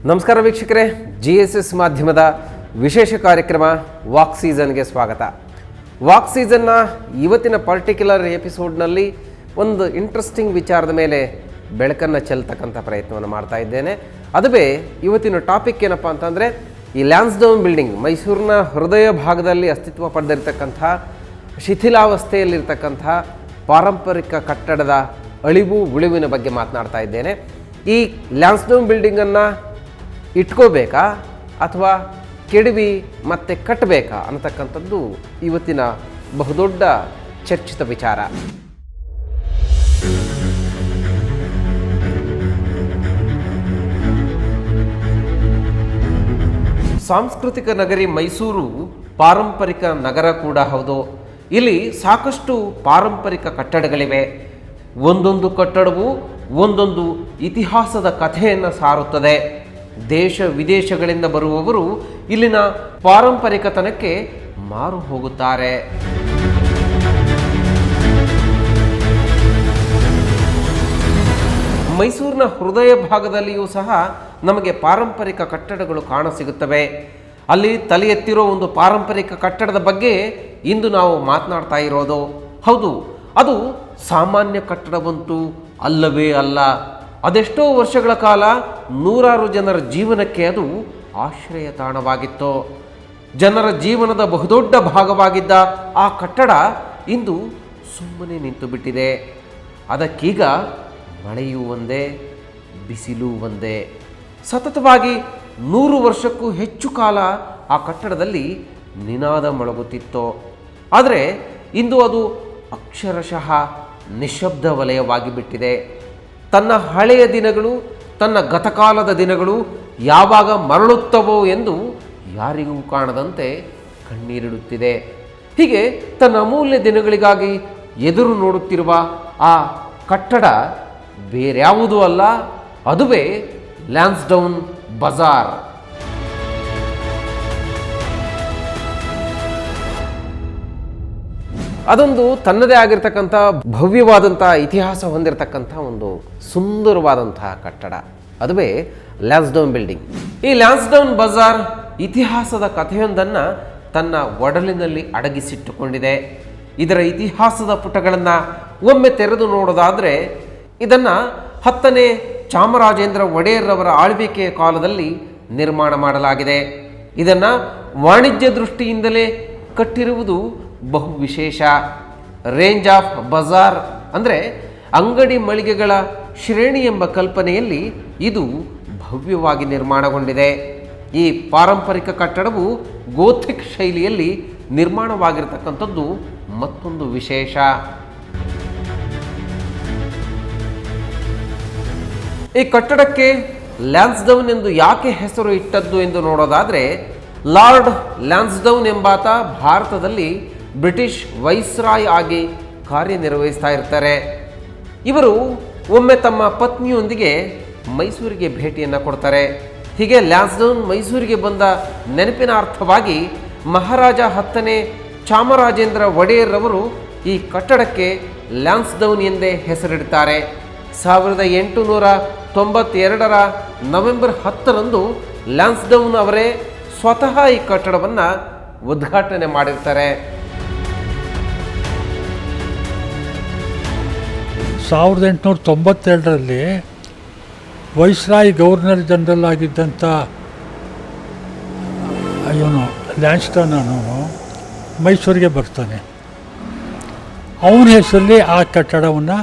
ನಮಸ್ಕಾರ ವೀಕ್ಷಕರೇ, GSS ಮಾಧ್ಯಮದ ವಿಶೇಷ ಕಾರ್ಯಕ್ರಮ ವಾಕ್ ಸೀಸನ್ಗೆ ಸ್ವಾಗತ. ವಾಕ್ ಸೀಸನ್ನ ಇವತ್ತಿನ ಪರ್ಟಿಕ್ಯುಲರ್ ಎಪಿಸೋಡ್ನಲ್ಲಿ ಒಂದು ಇಂಟ್ರೆಸ್ಟಿಂಗ್ ವಿಚಾರದ ಮೇಲೆ ಬೆಳಕನ್ನು ಚೆಲ್ತಕ್ಕಂಥ ಪ್ರಯತ್ನವನ್ನು ಮಾಡ್ತಾ ಇದ್ದೇನೆ. ಅದುವೇ ಇವತ್ತಿನ ಟಾಪಿಕ್ ಏನಪ್ಪ ಅಂತಂದರೆ, ಈ ಲ್ಯಾನ್ಸ್ಡೌನ್ ಬಿಲ್ಡಿಂಗ್ ಮೈಸೂರಿನ ಹೃದಯ ಭಾಗದಲ್ಲಿ ಅಸ್ತಿತ್ವ ಪಡೆದಿರತಕ್ಕಂಥ ಶಿಥಿಲಾವಸ್ಥೆಯಲ್ಲಿರ್ತಕ್ಕಂಥ ಪಾರಂಪರಿಕ ಕಟ್ಟಡದ ಅಳಿವು ಉಳಿವಿನ ಬಗ್ಗೆ ಮಾತನಾಡ್ತಾ ಇದ್ದೇನೆ. ಈ ಲ್ಯಾನ್ಸ್ಡೌನ್ ಬಿಲ್ಡಿಂಗನ್ನು ಇಟ್ಕೋಬೇಕಾ ಅಥವಾ ಕೆಡವಿ ಮತ್ತೆ ಕಟ್ಟಬೇಕಾ ಅನ್ನತಕ್ಕಂಥದ್ದು ಇವತ್ತಿನ ಬಹುದೊಡ್ಡ ಚರ್ಚಿತ ವಿಚಾರ. ಸಾಂಸ್ಕೃತಿಕ ನಗರಿ ಮೈಸೂರು ಪಾರಂಪರಿಕ ನಗರ ಕೂಡ ಹೌದು. ಇಲ್ಲಿ ಸಾಕಷ್ಟು ಪಾರಂಪರಿಕ ಕಟ್ಟಡಗಳಿವೆ. ಒಂದೊಂದು ಕಟ್ಟಡವು ಒಂದೊಂದು ಇತಿಹಾಸದ ಕಥೆಯನ್ನು ಸಾರುತ್ತದೆ. ದೇಶ ವಿದೇಶಗಳಿಂದ ಬರುವವರು ಇಲ್ಲಿನ ಪಾರಂಪರಿಕತನಕ್ಕೆ ಮಾರು ಹೋಗುತ್ತಾರೆ. ಮೈಸೂರಿನ ಹೃದಯ ಭಾಗದಲ್ಲಿಯೂ ಸಹ ನಮಗೆ ಪಾರಂಪರಿಕ ಕಟ್ಟಡಗಳು ಕಾಣಸಿಗುತ್ತವೆ. ಅಲ್ಲಿ ತಲೆ ಎತ್ತಿರೋ ಒಂದು ಪಾರಂಪರಿಕ ಕಟ್ಟಡದ ಬಗ್ಗೆ ಇಂದು ನಾವು ಮಾತನಾಡ್ತಾ ಇರೋದು. ಹೌದು, ಅದು ಸಾಮಾನ್ಯ ಕಟ್ಟಡವಂತೂ ಅಲ್ಲವೇ ಅಲ್ಲ. ಅದೆಷ್ಟೋ ವರ್ಷಗಳ ಕಾಲ ನೂರಾರು ಜನರ ಜೀವನಕ್ಕೆ ಅದು ಆಶ್ರಯ ತಾಣವಾಗಿತ್ತು. ಜನರ ಜೀವನದ ಬಹುದೊಡ್ಡ ಭಾಗವಾಗಿದ್ದ ಆ ಕಟ್ಟಡ ಇಂದು ಸುಮ್ಮನೆ ನಿಂತು ಬಿಟ್ಟಿದೆ. ಅದಕ್ಕೀಗ ಮಳೆಯೂ ಒಂದೇ, ಬಿಸಿಲು ಒಂದೇ. ಸತತವಾಗಿ 100 ವರ್ಷಕ್ಕೂ ಹೆಚ್ಚು ಕಾಲ ಆ ಕಟ್ಟಡದಲ್ಲಿ ನಿನಾದ ಮೊಳಗುತ್ತಿತ್ತು. ಆದರೆ ಇಂದು ಅದು ಅಕ್ಷರಶಃ ನಿಶಬ್ದ ವಲಯವಾಗಿ ಬಿಟ್ಟಿದೆ. ತನ್ನ ಹಳೆಯ ದಿನಗಳು, ತನ್ನ ಗತಕಾಲದ ದಿನಗಳು ಯಾವಾಗ ಮರಳುತ್ತವೋ ಎಂದು ಯಾರಿಗೂ ಕಾಣದಂತೆ ಕಣ್ಣೀರಿಡುತ್ತಿದೆ. ಹೀಗೆ ತನ್ನ ಅಮೂಲ್ಯ ದಿನಗಳಿಗಾಗಿ ಎದುರು ನೋಡುತ್ತಿರುವ ಆ ಕಟ್ಟಡ ಬೇರ್ಯಾವುದೂ ಅಲ್ಲ, ಅದುವೇ ಲ್ಯಾನ್ಸ್ಡೌನ್ ಬಜಾರ್. ಅದೊಂದು ತನ್ನದೇ ಆಗಿರ್ತಕ್ಕಂಥ ಭವ್ಯವಾದಂಥ ಇತಿಹಾಸ ಹೊಂದಿರತಕ್ಕಂಥ ಒಂದು ಸುಂದರವಾದಂತಹ ಕಟ್ಟಡ, ಅದುವೇ ಲ್ಯಾನ್ಸ್ಡೌನ್ ಬಿಲ್ಡಿಂಗ್. ಈ ಲ್ಯಾನ್ಸ್ಡೌನ್ ಬಜಾರ್ ಇತಿಹಾಸದ ಕಥೆಯೊಂದನ್ನು ತನ್ನ ಒಡಲಿನಲ್ಲಿ ಅಡಗಿಸಿಟ್ಟುಕೊಂಡಿದೆ. ಇದರ ಇತಿಹಾಸದ ಪುಟಗಳನ್ನು ಒಮ್ಮೆ ತೆರೆದು ನೋಡೋದಾದರೆ, ಇದನ್ನು 10ನೇ ಚಾಮರಾಜೇಂದ್ರ ಒಡೆಯರ್ರವರ ಆಳ್ವಿಕೆಯ ಕಾಲದಲ್ಲಿ ನಿರ್ಮಾಣ ಮಾಡಲಾಗಿದೆ. ಇದನ್ನು ವಾಣಿಜ್ಯ ದೃಷ್ಟಿಯಿಂದಲೇ ಕಟ್ಟಿರುವುದು ಬಹು ವಿಶೇಷ. ರೇಂಜ್ ಆಫ್ ಬಜಾರ್ ಅಂದರೆ ಅಂಗಡಿ ಮಳಿಗೆಗಳ ಶ್ರೇಣಿ ಎಂಬ ಕಲ್ಪನೆಯಲ್ಲಿ ಇದು ಭವ್ಯವಾಗಿ ನಿರ್ಮಾಣಗೊಂಡಿದೆ. ಈ ಪಾರಂಪರಿಕ ಕಟ್ಟಡವು ಗೋಥಿಕ್ ಶೈಲಿಯಲ್ಲಿ ನಿರ್ಮಾಣವಾಗಿರತಕ್ಕಂಥದ್ದು ಮತ್ತೊಂದು ವಿಶೇಷ. ಈ ಕಟ್ಟಡಕ್ಕೆ ಲ್ಯಾನ್ಸ್ಡೌನ್ ಎಂದು ಯಾಕೆ ಹೆಸರು ಇಟ್ಟದ್ದು ಎಂದು ನೋಡೋದಾದರೆ, ಲಾರ್ಡ್ ಲ್ಯಾನ್ಸ್ಡೌನ್ ಎಂಬಾತ ಭಾರತದಲ್ಲಿ ಬ್ರಿಟಿಷ್ ವೈಸ್ರಾಯ್ ಆಗಿ ಕಾರ್ಯನಿರ್ವಹಿಸ್ತಾ ಇರ್ತಾರೆ. ಇವರು ಒಮ್ಮೆ ತಮ್ಮ ಪತ್ನಿಯೊಂದಿಗೆ ಮೈಸೂರಿಗೆ ಭೇಟಿಯನ್ನು ಕೊಡ್ತಾರೆ. ಹೀಗೆ ಲ್ಯಾನ್ಸ್ಡೌನ್ ಮೈಸೂರಿಗೆ ಬಂದ ನೆನಪಿನ ಅರ್ಥವಾಗಿ ಮಹಾರಾಜ 10ನೇ ಚಾಮರಾಜೇಂದ್ರ ಒಡೆಯರ್ರವರು ಈ ಕಟ್ಟಡಕ್ಕೆ ಲ್ಯಾನ್ಸ್ಡೌನ್ ಎಂದೇ ಹೆಸರಿಡ್ತಾರೆ. 1892ರ ನವೆಂಬರ್ 10ರಂದು ಲ್ಯಾನ್ಸ್ಡೌನ್ ಅವರೇ ಸ್ವತಃ ಈ ಕಟ್ಟಡವನ್ನು ಉದ್ಘಾಟನೆ ಮಾಡಿರ್ತಾರೆ. 1892ರಲ್ಲಿ ವೈಸ್ರಾಯ್ ಗವರ್ನರ್ ಜನರಲ್ ಆಗಿದ್ದಂಥ ಇವನು ಲ್ಯಾನ್ಸ್ಡೌನ್ ಅನ್ನೋನು ಮೈಸೂರಿಗೆ ಬರ್ತಾನೆ. ಅವನ ಹೆಸರಲ್ಲಿ ಆ ಕಟ್ಟಡವನ್ನು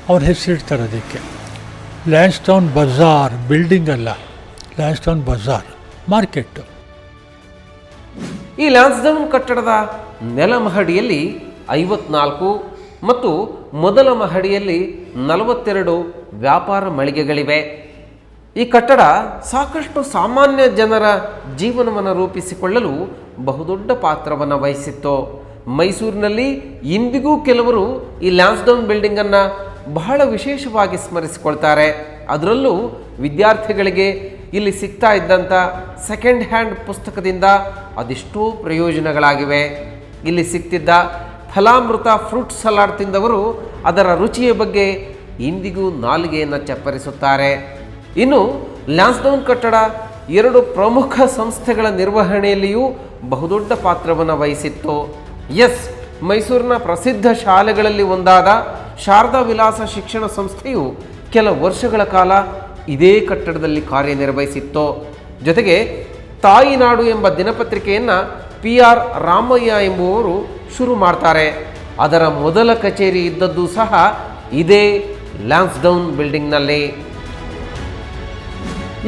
ಅವ್ರ ಹೆಸರಿಡ್ತಾರೆ. ಅದಕ್ಕೆ ಲ್ಯಾನ್ಸ್ಡೌನ್ ಬಜಾರ್, ಬಿಲ್ಡಿಂಗ್ ಅಲ್ಲ, ಲ್ಯಾನ್ಸ್ಡೌನ್ ಬಜಾರ್ ಮಾರ್ಕೆಟ್ಟು. ಈ ಲ್ಯಾನ್ಸ್ಡೌನ್ ಕಟ್ಟಡದ ನೆಲ ಮಹಡಿಯಲ್ಲಿ 54 ಮತ್ತು ಮೊದಲ ಮಹಡಿಯಲ್ಲಿ 42 ವ್ಯಾಪಾರ ಮಳಿಗೆಗಳಿವೆ. ಈ ಕಟ್ಟಡ ಸಾಕಷ್ಟು ಸಾಮಾನ್ಯ ಜನರ ಜೀವನವನ್ನು ರೂಪಿಸಿಕೊಳ್ಳಲು ಬಹುದೊಡ್ಡ ಪಾತ್ರವನ್ನು ವಹಿಸಿತ್ತು. ಮೈಸೂರಿನಲ್ಲಿ ಇಂದಿಗೂ ಕೆಲವರು ಈ ಲ್ಯಾನ್ಸ್ಡೌನ್ ಬಿಲ್ಡಿಂಗನ್ನು ಬಹಳ ವಿಶೇಷವಾಗಿ ಸ್ಮರಿಸಿಕೊಳ್ತಾರೆ. ಅದರಲ್ಲೂ ವಿದ್ಯಾರ್ಥಿಗಳಿಗೆ ಇಲ್ಲಿ ಸಿಗ್ತಾ ಇದ್ದಂಥ ಸೆಕೆಂಡ್ ಹ್ಯಾಂಡ್ ಪುಸ್ತಕದಿಂದ ಅದೆಷ್ಟೋ ಪ್ರಯೋಜನಗಳಾಗಿವೆ. ಇಲ್ಲಿ ಸಿಗ್ತಿದ್ದ ಫಲಾಮೃತ ಫ್ರೂಟ್ ಸಲಾಡ್ ತಿಂದವರು ಅದರ ರುಚಿಯ ಬಗ್ಗೆ ಇಂದಿಗೂ ನಾಲಿಗೆಯನ್ನು ಚಪ್ಪರಿಸುತ್ತಾರೆ. ಇನ್ನು ಲ್ಯಾನ್ಸ್ಡೌನ್ ಕಟ್ಟಡ 2 ಪ್ರಮುಖ ಸಂಸ್ಥೆಗಳ ನಿರ್ವಹಣೆಯಲ್ಲಿಯೂ ಬಹುದೊಡ್ಡ ಪಾತ್ರವನ್ನು ವಹಿಸಿತ್ತು. ಎಸ್, ಮೈಸೂರಿನ ಪ್ರಸಿದ್ಧ ಶಾಲೆಗಳಲ್ಲಿ ಒಂದಾದ ಶಾರದಾ ವಿಲಾಸ ಶಿಕ್ಷಣ ಸಂಸ್ಥೆಯು ಕೆಲ ವರ್ಷಗಳ ಕಾಲ ಇದೇ ಕಟ್ಟಡದಲ್ಲಿ ಕಾರ್ಯನಿರ್ವಹಿಸಿತ್ತು. ಜೊತೆಗೆ ತಾಯಿನಾಡು ಎಂಬ ದಿನಪತ್ರಿಕೆಯನ್ನು PR ರಾಮಯ್ಯ ಎಂಬುವವರು ಶುರು ಮಾಡ್ತಾರೆ. ಅದರ ಮೊದಲ ಕಚೇರಿ ಇದ್ದದ್ದು ಸಹ ಇದೇ ಲ್ಯಾನ್ಸ್ಡೌನ್ ಬಿಲ್ಡಿಂಗ್ನಲ್ಲಿ.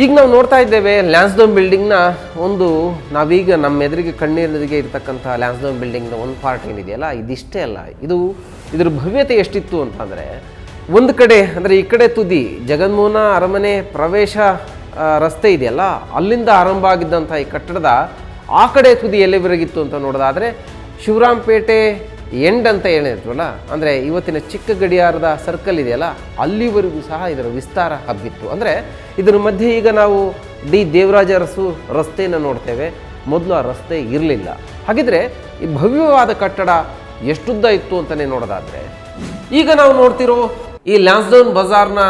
ಈಗ ನಾವು ನೋಡ್ತಾ ಇದ್ದೇವೆ ಲ್ಯಾನ್ಸ್ಡೌನ್ ಬಿಲ್ಡಿಂಗ್ನ ನಾವೀಗ ನಮ್ಮ ಎದುರಿಗೆ ಕಣ್ಣೆದುರಿಗೆ ಇರತಕ್ಕಂಥ ಲ್ಯಾನ್ಸ್ಡೌನ್ ಬಿಲ್ಡಿಂಗ್ನ ಒಂದು ಪಾರ್ಟ್ ಏನಿದೆಯಲ್ಲ, ಇದಿಷ್ಟೇ ಅಲ್ಲ, ಇದ್ರ ಭವ್ಯತೆ ಎಷ್ಟಿತ್ತು ಅಂತಂದರೆ, ಒಂದು ಕಡೆ ಅಂದರೆ ಈ ಕಡೆ ತುದಿ ಜಗನ್ಮೋಹನ ಅರಮನೆ ಪ್ರವೇಶ ರಸ್ತೆ ಇದೆಯಲ್ಲ, ಅಲ್ಲಿಂದ ಆರಂಭ ಆಗಿದ್ದಂಥ ಈ ಕಟ್ಟಡದ ಆ ಕಡೆ ತುದಿ ಎಲ್ಲಿವರೆಗಿತ್ತು ಅಂತ ನೋಡೋದಾದರೆ ಶಿವರಾಂಪೇಟೆ ಎಂಡ್ ಅಂತ ಹೇಳಿದ್ವಲ್ಲ, ಅಂದರೆ ಇವತ್ತಿನ ಚಿಕ್ಕ ಗಡಿಯಾರದ ಸರ್ಕಲ್ ಇದೆಯಲ್ಲ, ಅಲ್ಲಿವರೆಗೂ ಸಹ ಇದರ ವಿಸ್ತಾರ ಹಬ್ಬಿತ್ತು. ಅಂದರೆ ಇದರ ಮಧ್ಯೆ ಈಗ ನಾವು ಡಿ ದೇವರಾಜ ಅರಸು ರಸ್ತೆಯನ್ನು ನೋಡ್ತೇವೆ, ಮೊದಲು ಆ ರಸ್ತೆ ಇರಲಿಲ್ಲ. ಹಾಗಿದ್ರೆ ಈ ಭವ್ಯವಾದ ಕಟ್ಟಡ ಎಷ್ಟುದ್ದ ಇತ್ತು ಅಂತಲೇ ನೋಡೋದಾದರೆ, ಈಗ ನಾವು ನೋಡ್ತಿರೋ ಈ ಲ್ಯಾನ್ಸ್ಡೌನ್ ಬಜಾರ್ನ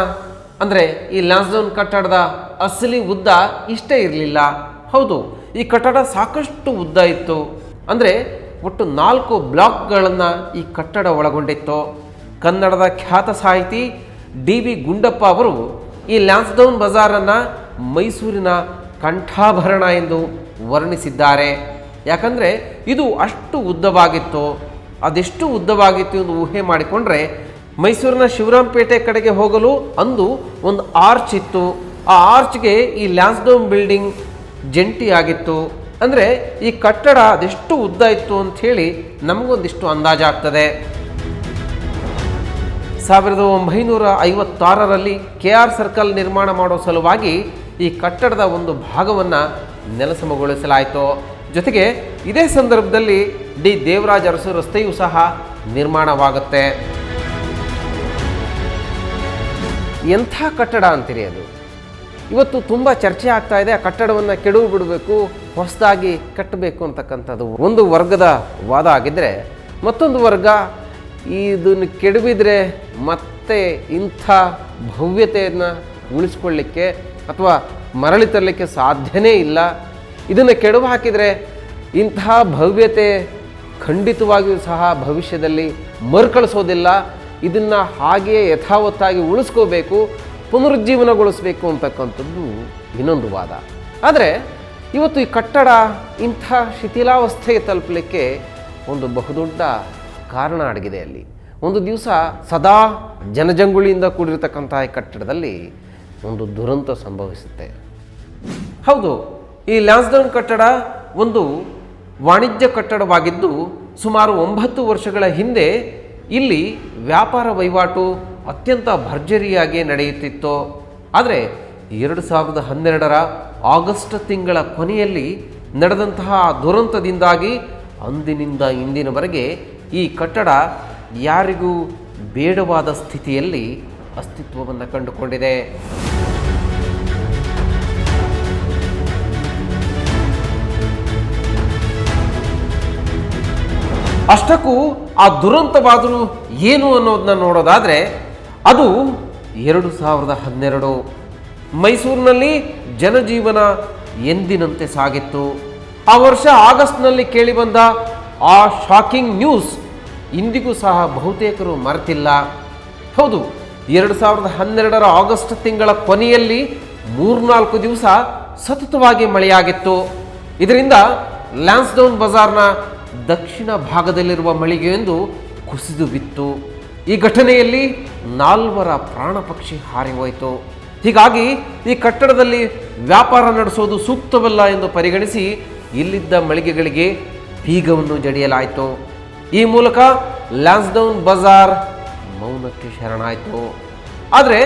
ಅಂದರೆ ಈ ಲ್ಯಾನ್ಸ್ಡೌನ್ ಕಟ್ಟಡದ ಅಸಲಿ ಉದ್ದ ಇಷ್ಟೇ ಇರಲಿಲ್ಲ. ಹೌದು, ಈ ಕಟ್ಟಡ ಸಾಕಷ್ಟು ಉದ್ದ ಇತ್ತು. ಅಂದರೆ ಒಟ್ಟು 4 ಬ್ಲಾಕ್ಗಳನ್ನು ಈ ಕಟ್ಟಡ ಒಳಗೊಂಡಿತ್ತು. ಕನ್ನಡದ ಖ್ಯಾತ ಸಾಹಿತಿ DB ಗುಂಡಪ್ಪ ಅವರು ಈ ಲ್ಯಾನ್ಸ್ಡೌನ್ ಬಜಾರನ್ನು ಮೈಸೂರಿನ ಕಂಠಾಭರಣ ಎಂದು ವರ್ಣಿಸಿದ್ದಾರೆ. ಯಾಕಂದರೆ ಇದು ಅಷ್ಟು ಉದ್ದವಾಗಿತ್ತು. ಅದೆಷ್ಟು ಉದ್ದವಾಗಿತ್ತು ಎಂದು ಊಹೆ ಮಾಡಿಕೊಂಡ್ರೆ, ಮೈಸೂರಿನ ಶಿವರಾಂಪೇಟೆ ಕಡೆಗೆ ಹೋಗಲು ಅಂದು ಒಂದು ಆರ್ಚ್ ಇತ್ತು. ಆ ಆರ್ಚ್ಗೆ ಈ ಲ್ಯಾನ್ಸ್ಡೌನ್ ಬಿಲ್ಡಿಂಗ್ ಜಂಟಿಯಾಗಿತ್ತು. ಅಂದರೆ ಈ ಕಟ್ಟಡ ಅದೆಷ್ಟು ಉದ್ದ ಇತ್ತು ಅಂಥೇಳಿ ನಮಗೊಂದಿಷ್ಟು ಅಂದಾಜಾಗ್ತದೆ. 1956ರಲ್ಲಿ KR ಸರ್ಕಲ್ ನಿರ್ಮಾಣ ಮಾಡೋ ಸಲುವಾಗಿ ಈ ಕಟ್ಟಡದ ಒಂದು ಭಾಗವನ್ನು ನೆಲಸಮಗೊಳಿಸಲಾಯಿತು. ಜೊತೆಗೆ ಇದೇ ಸಂದರ್ಭದಲ್ಲಿ ಡಿ ದೇವರಾಜ ಅರಸು ರಸ್ತೆಯೂ ಸಹ ನಿರ್ಮಾಣವಾಗುತ್ತೆ. ಎಂಥ ಕಟ್ಟಡ ಅಂತೀರಿ ಅದು. ಇವತ್ತು ತುಂಬ ಚರ್ಚೆ ಆಗ್ತಾ ಇದೆ, ಆ ಕಟ್ಟಡವನ್ನು ಕೆಡವು ಬಿಡಬೇಕು, ಹೊಸದಾಗಿ ಕಟ್ಟಬೇಕು ಅಂತಕ್ಕಂಥದ್ದು ಒಂದು ವರ್ಗದ ವಾದ ಆಗಿದ್ದರೆ, ಮತ್ತೊಂದು ವರ್ಗ ಇದನ್ನು ಕೆಡವಿದರೆ ಮತ್ತೆ ಇಂಥ ಭವ್ಯತೆಯನ್ನು ಉಳಿಸ್ಕೊಳ್ಳಿಕ್ಕೆ ಅಥವಾ ಮರಳಿ ತರಲಿಕ್ಕೆ ಸಾಧ್ಯನೇ ಇಲ್ಲ, ಇದನ್ನು ಕೆಡವು ಹಾಕಿದರೆ ಇಂತಹ ಭವ್ಯತೆ ಖಂಡಿತವಾಗಿಯೂ ಸಹ ಭವಿಷ್ಯದಲ್ಲಿ ಮರುಕಳಿಸೋದಿಲ್ಲ, ಇದನ್ನು ಹಾಗೆಯೇ ಯಥಾವತ್ತಾಗಿ ಉಳಿಸ್ಕೋಬೇಕು, ಪುನರುಜ್ಜೀವನಗೊಳಿಸಬೇಕು ಅಂತಕ್ಕಂಥದ್ದು ಇನ್ನೊಂದು ವಾದ. ಆದರೆ ಇವತ್ತು ಈ ಕಟ್ಟಡ ಇಂಥ ಶಿಥಿಲಾವಸ್ಥೆಗೆ ತಲುಪಲಿಕ್ಕೆ ಒಂದು ಬಹುದೊಡ್ಡ ಕಾರಣ ಅಡಗಿದೆ. ಅಲ್ಲಿ ಒಂದು ದಿವಸ ಸದಾ ಜನಜಂಗುಳಿಯಿಂದ ಕೂಡಿರತಕ್ಕಂಥ ಈ ಕಟ್ಟಡದಲ್ಲಿ ಒಂದು ದುರಂತ ಸಂಭವಿಸುತ್ತೆ. ಹೌದು, ಈ ಲ್ಯಾನ್ಸ್ಡೌನ್ ಕಟ್ಟಡ ಒಂದು ವಾಣಿಜ್ಯ ಕಟ್ಟಡವಾಗಿದ್ದು ಸುಮಾರು 9 ವರ್ಷಗಳ ಹಿಂದೆ ಇಲ್ಲಿ ವ್ಯಾಪಾರ ವಹಿವಾಟು ಅತ್ಯಂತ ಭರ್ಜರಿಯಾಗಿ ನಡೆಯುತ್ತಿತ್ತು. ಆದರೆ 2012ರ ಆಗಸ್ಟ್ ತಿಂಗಳ ಕೊನೆಯಲ್ಲಿ ನಡೆದಂತಹ ದುರಂತದಿಂದಾಗಿ ಅಂದಿನಿಂದ ಇಂದಿನವರೆಗೆ ಈ ಕಟ್ಟಡ ಯಾರಿಗೂ ಬೇಡವಾದ ಸ್ಥಿತಿಯಲ್ಲಿ ಅಸ್ತಿತ್ವವನ್ನು ಕಂಡುಕೊಂಡಿದೆ. ಅಷ್ಟಕ್ಕೂ ಆ ದುರಂತವಾದರೂ ಏನು ಅನ್ನೋದನ್ನ ನೋಡೋದಾದರೆ, ಅದು 2012 ಮೈಸೂರಿನಲ್ಲಿ ಜನಜೀವನ ಎಂದಿನಂತೆ ಸಾಗಿತ್ತು. ಆ ವರ್ಷ ಆಗಸ್ಟ್ನಲ್ಲಿ ಕೇಳಿಬಂದ ಆ ಶಾಕಿಂಗ್ ನ್ಯೂಸ್ ಇಂದಿಗೂ ಸಹ ಬಹುತೇಕರು ಮರೆತಿಲ್ಲ. ಹೌದು, 2012ರ ಆಗಸ್ಟ್ ತಿಂಗಳ ಕೊನೆಯಲ್ಲಿ 3-4 ದಿವಸ ಸತತವಾಗಿ ಮಳೆಯಾಗಿತ್ತು. ಇದರಿಂದ ಲ್ಯಾನ್ಸ್ಡೌನ್ ಬಜಾರ್ನ ದಕ್ಷಿಣ ಭಾಗದಲ್ಲಿರುವ ಮಳಿಗೆಯೊಂದು ಕುಸಿದು ಬಿತ್ತು. ಈ ಘಟನೆಯಲ್ಲಿ 4 ಪ್ರಾಣ ಪಕ್ಷಿ ಹಾರಿಹೋಯಿತು. ಹೀಗಾಗಿ ಈ ಕಟ್ಟಡದಲ್ಲಿ ವ್ಯಾಪಾರ ನಡೆಸೋದು ಸೂಕ್ತವಲ್ಲ ಎಂದು ಪರಿಗಣಿಸಿ ಇಲ್ಲಿದ್ದ ಮಳಿಗೆಗಳಿಗೆ ಬೀಗವನ್ನು ಜಡಿಯಲಾಯಿತು. ಈ ಮೂಲಕ ಲ್ಯಾನ್ಸ್ಡೌನ್ ಬಜಾರ್ ಮೌನಕ್ಕೆ ಶರಣಾಯಿತು. ಆದರೆ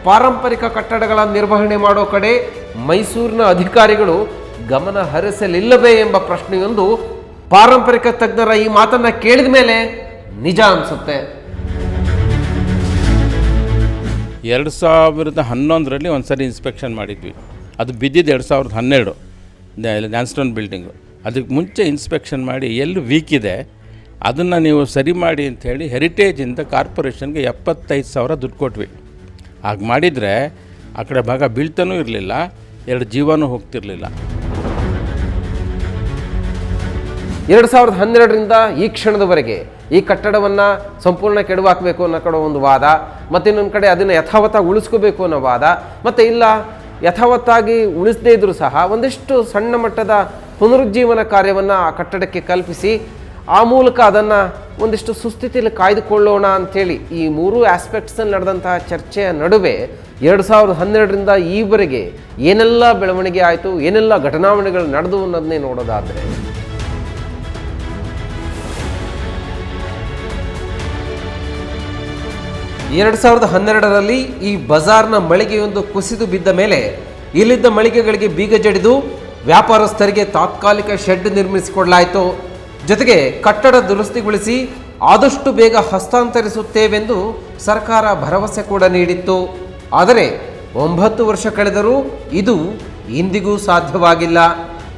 ಪಾರಂಪರಿಕ ಕಟ್ಟಡಗಳ ನಿರ್ವಹಣೆ ಮಾಡೋ ಕಡೆ ಮೈಸೂರಿನ ಅಧಿಕಾರಿಗಳು ಗಮನ ಹರಿಸಲಿಲ್ಲವೇ ಎಂಬ ಪ್ರಶ್ನೆಯೊಂದು ಪಾರಂಪರಿಕ ತಜ್ಞರ ಈ ಮಾತನ್ನ ಕೇಳಿದ ಮೇಲೆ ನಿಜ ಅನಿಸುತ್ತೆ. 2011ರಲ್ಲಿ ಒಂದು ಸರಿ ಇನ್ಸ್ಪೆಕ್ಷನ್ ಮಾಡಿದ್ವಿ. ಅದು ಬಿದ್ದಿದ್ದು 2012 ಲ್ಯಾನ್ಸ್ಡೌನ್ ಬಿಲ್ಡಿಂಗು. ಅದಕ್ಕೆ ಮುಂಚೆ ಇನ್ಸ್ಪೆಕ್ಷನ್ ಮಾಡಿ ಎಲ್ಲಿ ವೀಕ್ ಇದೆ ಅದನ್ನು ನೀವು ಸರಿ ಮಾಡಿ ಅಂಥೇಳಿ ಹೆರಿಟೇಜಿಂದ ಕಾರ್ಪೊರೇಷನ್ಗೆ 75,000 ದುಡ್ಡು ಕೊಟ್ವಿ. ಹಾಗೆ ಮಾಡಿದರೆ ಆ ಕಡೆ ಭಾಗ ಬೀಳ್ತಾನೂ ಇರಲಿಲ್ಲ, 2 ಜೀವನೂ ಹೋಗ್ತಿರಲಿಲ್ಲ. 2012ರಿಂದ ಈ ಕ್ಷಣದವರೆಗೆ ಈ ಕಟ್ಟಡವನ್ನು ಸಂಪೂರ್ಣ ಕೆಡವಾಕಬೇಕು ಅನ್ನೋ ಕಡೆ ಒಂದು ವಾದ, ಮತ್ತು ಇನ್ನೊಂದು ಕಡೆ ಅದನ್ನು ಯಥಾವತ್ತಾಗಿ ಉಳಿಸ್ಕೋಬೇಕು ಅನ್ನೋ ವಾದ, ಮತ್ತು ಇಲ್ಲ ಯಥಾವತ್ತಾಗಿ ಉಳಿಸದೇ ಇದ್ದರೂ ಸಹ ಒಂದಿಷ್ಟು ಸಣ್ಣ ಮಟ್ಟದ ಪುನರುಜ್ಜೀವನ ಕಾರ್ಯವನ್ನು ಆ ಕಟ್ಟಡಕ್ಕೆ ಕಲ್ಪಿಸಿ ಆ ಮೂಲಕ ಅದನ್ನು ಒಂದಿಷ್ಟು ಸುಸ್ಥಿತಿಯಲ್ಲಿ ಕಾಯ್ದುಕೊಳ್ಳೋಣ ಅಂಥೇಳಿ ಈ 3 ಆಸ್ಪೆಕ್ಟ್ಸಲ್ಲಿ ನಡೆದಂತಹ ಚರ್ಚೆಯ ನಡುವೆ 2012ರಿಂದ ಈವರೆಗೆ ಏನೆಲ್ಲ ಬೆಳವಣಿಗೆ ಆಯಿತು, ಏನೆಲ್ಲ ಘಟನಾವಣೆಗಳು ನಡೆದು ಅನ್ನೋದನ್ನೇ ನೋಡೋದಾದರೆ 2012ರಲ್ಲಿ ಈ ಬಜಾರ್ನ ಮಳಿಗೆಯೊಂದು ಕುಸಿದು ಬಿದ್ದ ಮೇಲೆ ಇಲ್ಲಿದ್ದ ಮಳಿಗೆಗಳಿಗೆ ಬೀಗ ಜಡಿದು ವ್ಯಾಪಾರಸ್ಥರಿಗೆ ತಾತ್ಕಾಲಿಕ ಶೆಡ್ ನಿರ್ಮಿಸಿಕೊಡಲಾಯಿತು. ಜೊತೆಗೆ ಕಟ್ಟಡ ದುರಸ್ತಿಗೊಳಿಸಿ ಆದಷ್ಟು ಬೇಗ ಹಸ್ತಾಂತರಿಸುತ್ತೇವೆಂದು ಸರ್ಕಾರ ಭರವಸೆ ಕೂಡ ನೀಡಿತ್ತು. ಆದರೆ 9 ವರ್ಷ ಕಳೆದರೂ ಇದು ಇಂದಿಗೂ ಸಾಧ್ಯವಾಗಿಲ್ಲ.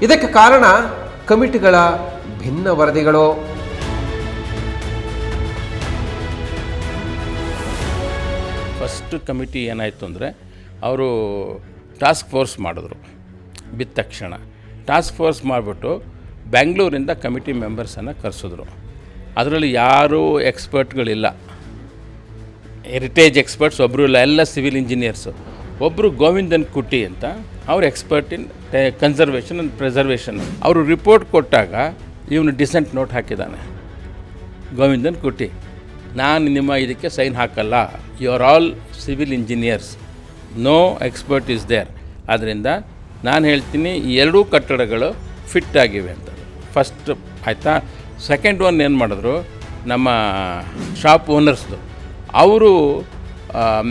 ಇದಕ್ಕೆ ಕಾರಣ ಕಮಿಟಿಗಳ ಭಿನ್ನ ವರದಿಗಳು. ಫಸ್ಟ್ ಕಮಿಟಿ ಏನಾಯಿತು ಅಂದರೆ ಅವರು ಟಾಸ್ಕ್ ಫೋರ್ಸ್ ಮಾಡಿದ್ರು. ಬಿದ್ದ ತಕ್ಷಣ ಟಾಸ್ಕ್ ಫೋರ್ಸ್ ಮಾಡಿಬಿಟ್ಟು ಬೆಂಗಳೂರಿಂದ ಕಮಿಟಿ ಮೆಂಬರ್ಸನ್ನು ಕರೆಸಿದ್ರು. ಅದರಲ್ಲಿ ಯಾರೂ ಎಕ್ಸ್ಪರ್ಟ್ಗಳಿಲ್ಲ, ಹೆರಿಟೇಜ್ ಎಕ್ಸ್ಪರ್ಟ್ಸ್ ಒಬ್ಬರು ಇಲ್ಲ, ಎಲ್ಲ ಸಿವಿಲ್ ಇಂಜಿನಿಯರ್ಸು. ಒಬ್ಬರು ಗೋವಿಂದನ್ ಕುಟ್ಟಿ ಅಂತ, ಅವ್ರು expert in conservation and preservation. ಅವರು ರಿಪೋರ್ಟ್ ಕೊಟ್ಟಾಗ ಇವನು ಡಿಸೆಂಟ್ ನೋಟ್ ಹಾಕಿದ್ದಾನೆ ಗೋವಿಂದನ್ ಕುಟ್ಟಿ. ನಾನು ನಿಮ್ಮ ಇದಕ್ಕೆ ಸೈನ್ ಹಾಕಲ್ಲ, you are all civil engineers, no expert is there. ಆದ್ದರಿಂದ ನಾನು ಹೇಳ್ತೀನಿ ಈ 2 ಕಟ್ಟಡಗಳು ಫಿಟ್ ಆಗಿವೆ ಅಂತ. ಫಸ್ಟ್ ಆಯಿತಾ. ಸೆಕೆಂಡ್ ಒನ್ ಏನು ಮಾಡಿದ್ರು, ನಮ್ಮ ಶಾಪ್ ಓನರ್ಸ್ದು ಅವರು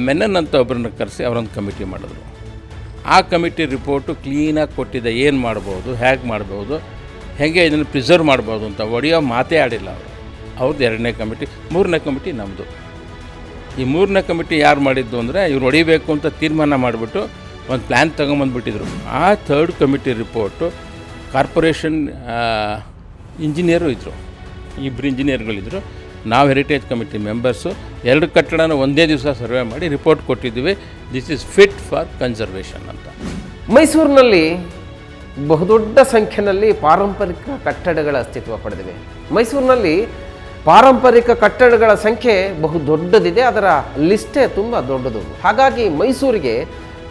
ಮೆನನ್ ಅಂತ ಒಬ್ಬರನ್ನ ಕರೆಸಿ ಅವರೊಂದು ಕಮಿಟಿ ಮಾಡಿದ್ರು. ಆ ಕಮಿಟಿ ರಿಪೋರ್ಟು ಕ್ಲೀನಾಗಿ ಕೊಟ್ಟಿದೆ, ಏನು ಮಾಡ್ಬೋದು, ಹೇಗೆ ಮಾಡ್ಬೋದು, ಹೇಗೆ ಇದನ್ನು ಪ್ರಿಸರ್ವ್ ಮಾಡ್ಬೋದು ಅಂತ ಒಡೆಯೋ ಮಾತೇ ಆಡಿಲ್ಲ ಅವರು. ಅವ್ರದ್ದು 2ನೇ ಕಮಿಟಿ. 3ನೇ ಕಮಿಟಿ ನಮ್ಮದು. ಈ 3ನೇ ಕಮಿಟಿ ಯಾರು ಮಾಡಿದ್ದು ಅಂದರೆ ಇವ್ರು ಹೊಡಿಬೇಕು ಅಂತ ತೀರ್ಮಾನ ಮಾಡಿಬಿಟ್ಟು ಒಂದು ಪ್ಲ್ಯಾನ್ ತೊಗೊಂಬಂದ್ಬಿಟ್ಟಿದ್ರು. ಆ 3rd committee report corporation engineer ಇದ್ದರು, 2 ಇಂಜಿನಿಯರ್ಗಳಿದ್ದರು. ನಾವು ಹೆರಿಟೇಜ್ ಕಮಿಟಿ ಮೆಂಬರ್ಸು 2 ಕಟ್ಟಡನ ಒಂದೇ ದಿವಸ ಸರ್ವೆ ಮಾಡಿ ರಿಪೋರ್ಟ್ ಕೊಟ್ಟಿದ್ದೀವಿ. This is fit for conservation ಅಂತ. ಮೈಸೂರಿನಲ್ಲಿ ಬಹುದೊಡ್ಡ ಸಂಖ್ಯೆಯಲ್ಲಿ ಪಾರಂಪರಿಕ ಕಟ್ಟಡಗಳ ಅಸ್ತಿತ್ವ ಪಡೆದಿವೆ. ಮೈಸೂರಿನಲ್ಲಿ ಪಾರಂಪರಿಕ ಕಟ್ಟಡಗಳ ಸಂಖ್ಯೆ ಬಹು ದೊಡ್ಡದಿದೆ, ಅದರ ಲಿಸ್ಟೇ ತುಂಬ ದೊಡ್ಡದು. ಹಾಗಾಗಿ ಮೈಸೂರಿಗೆ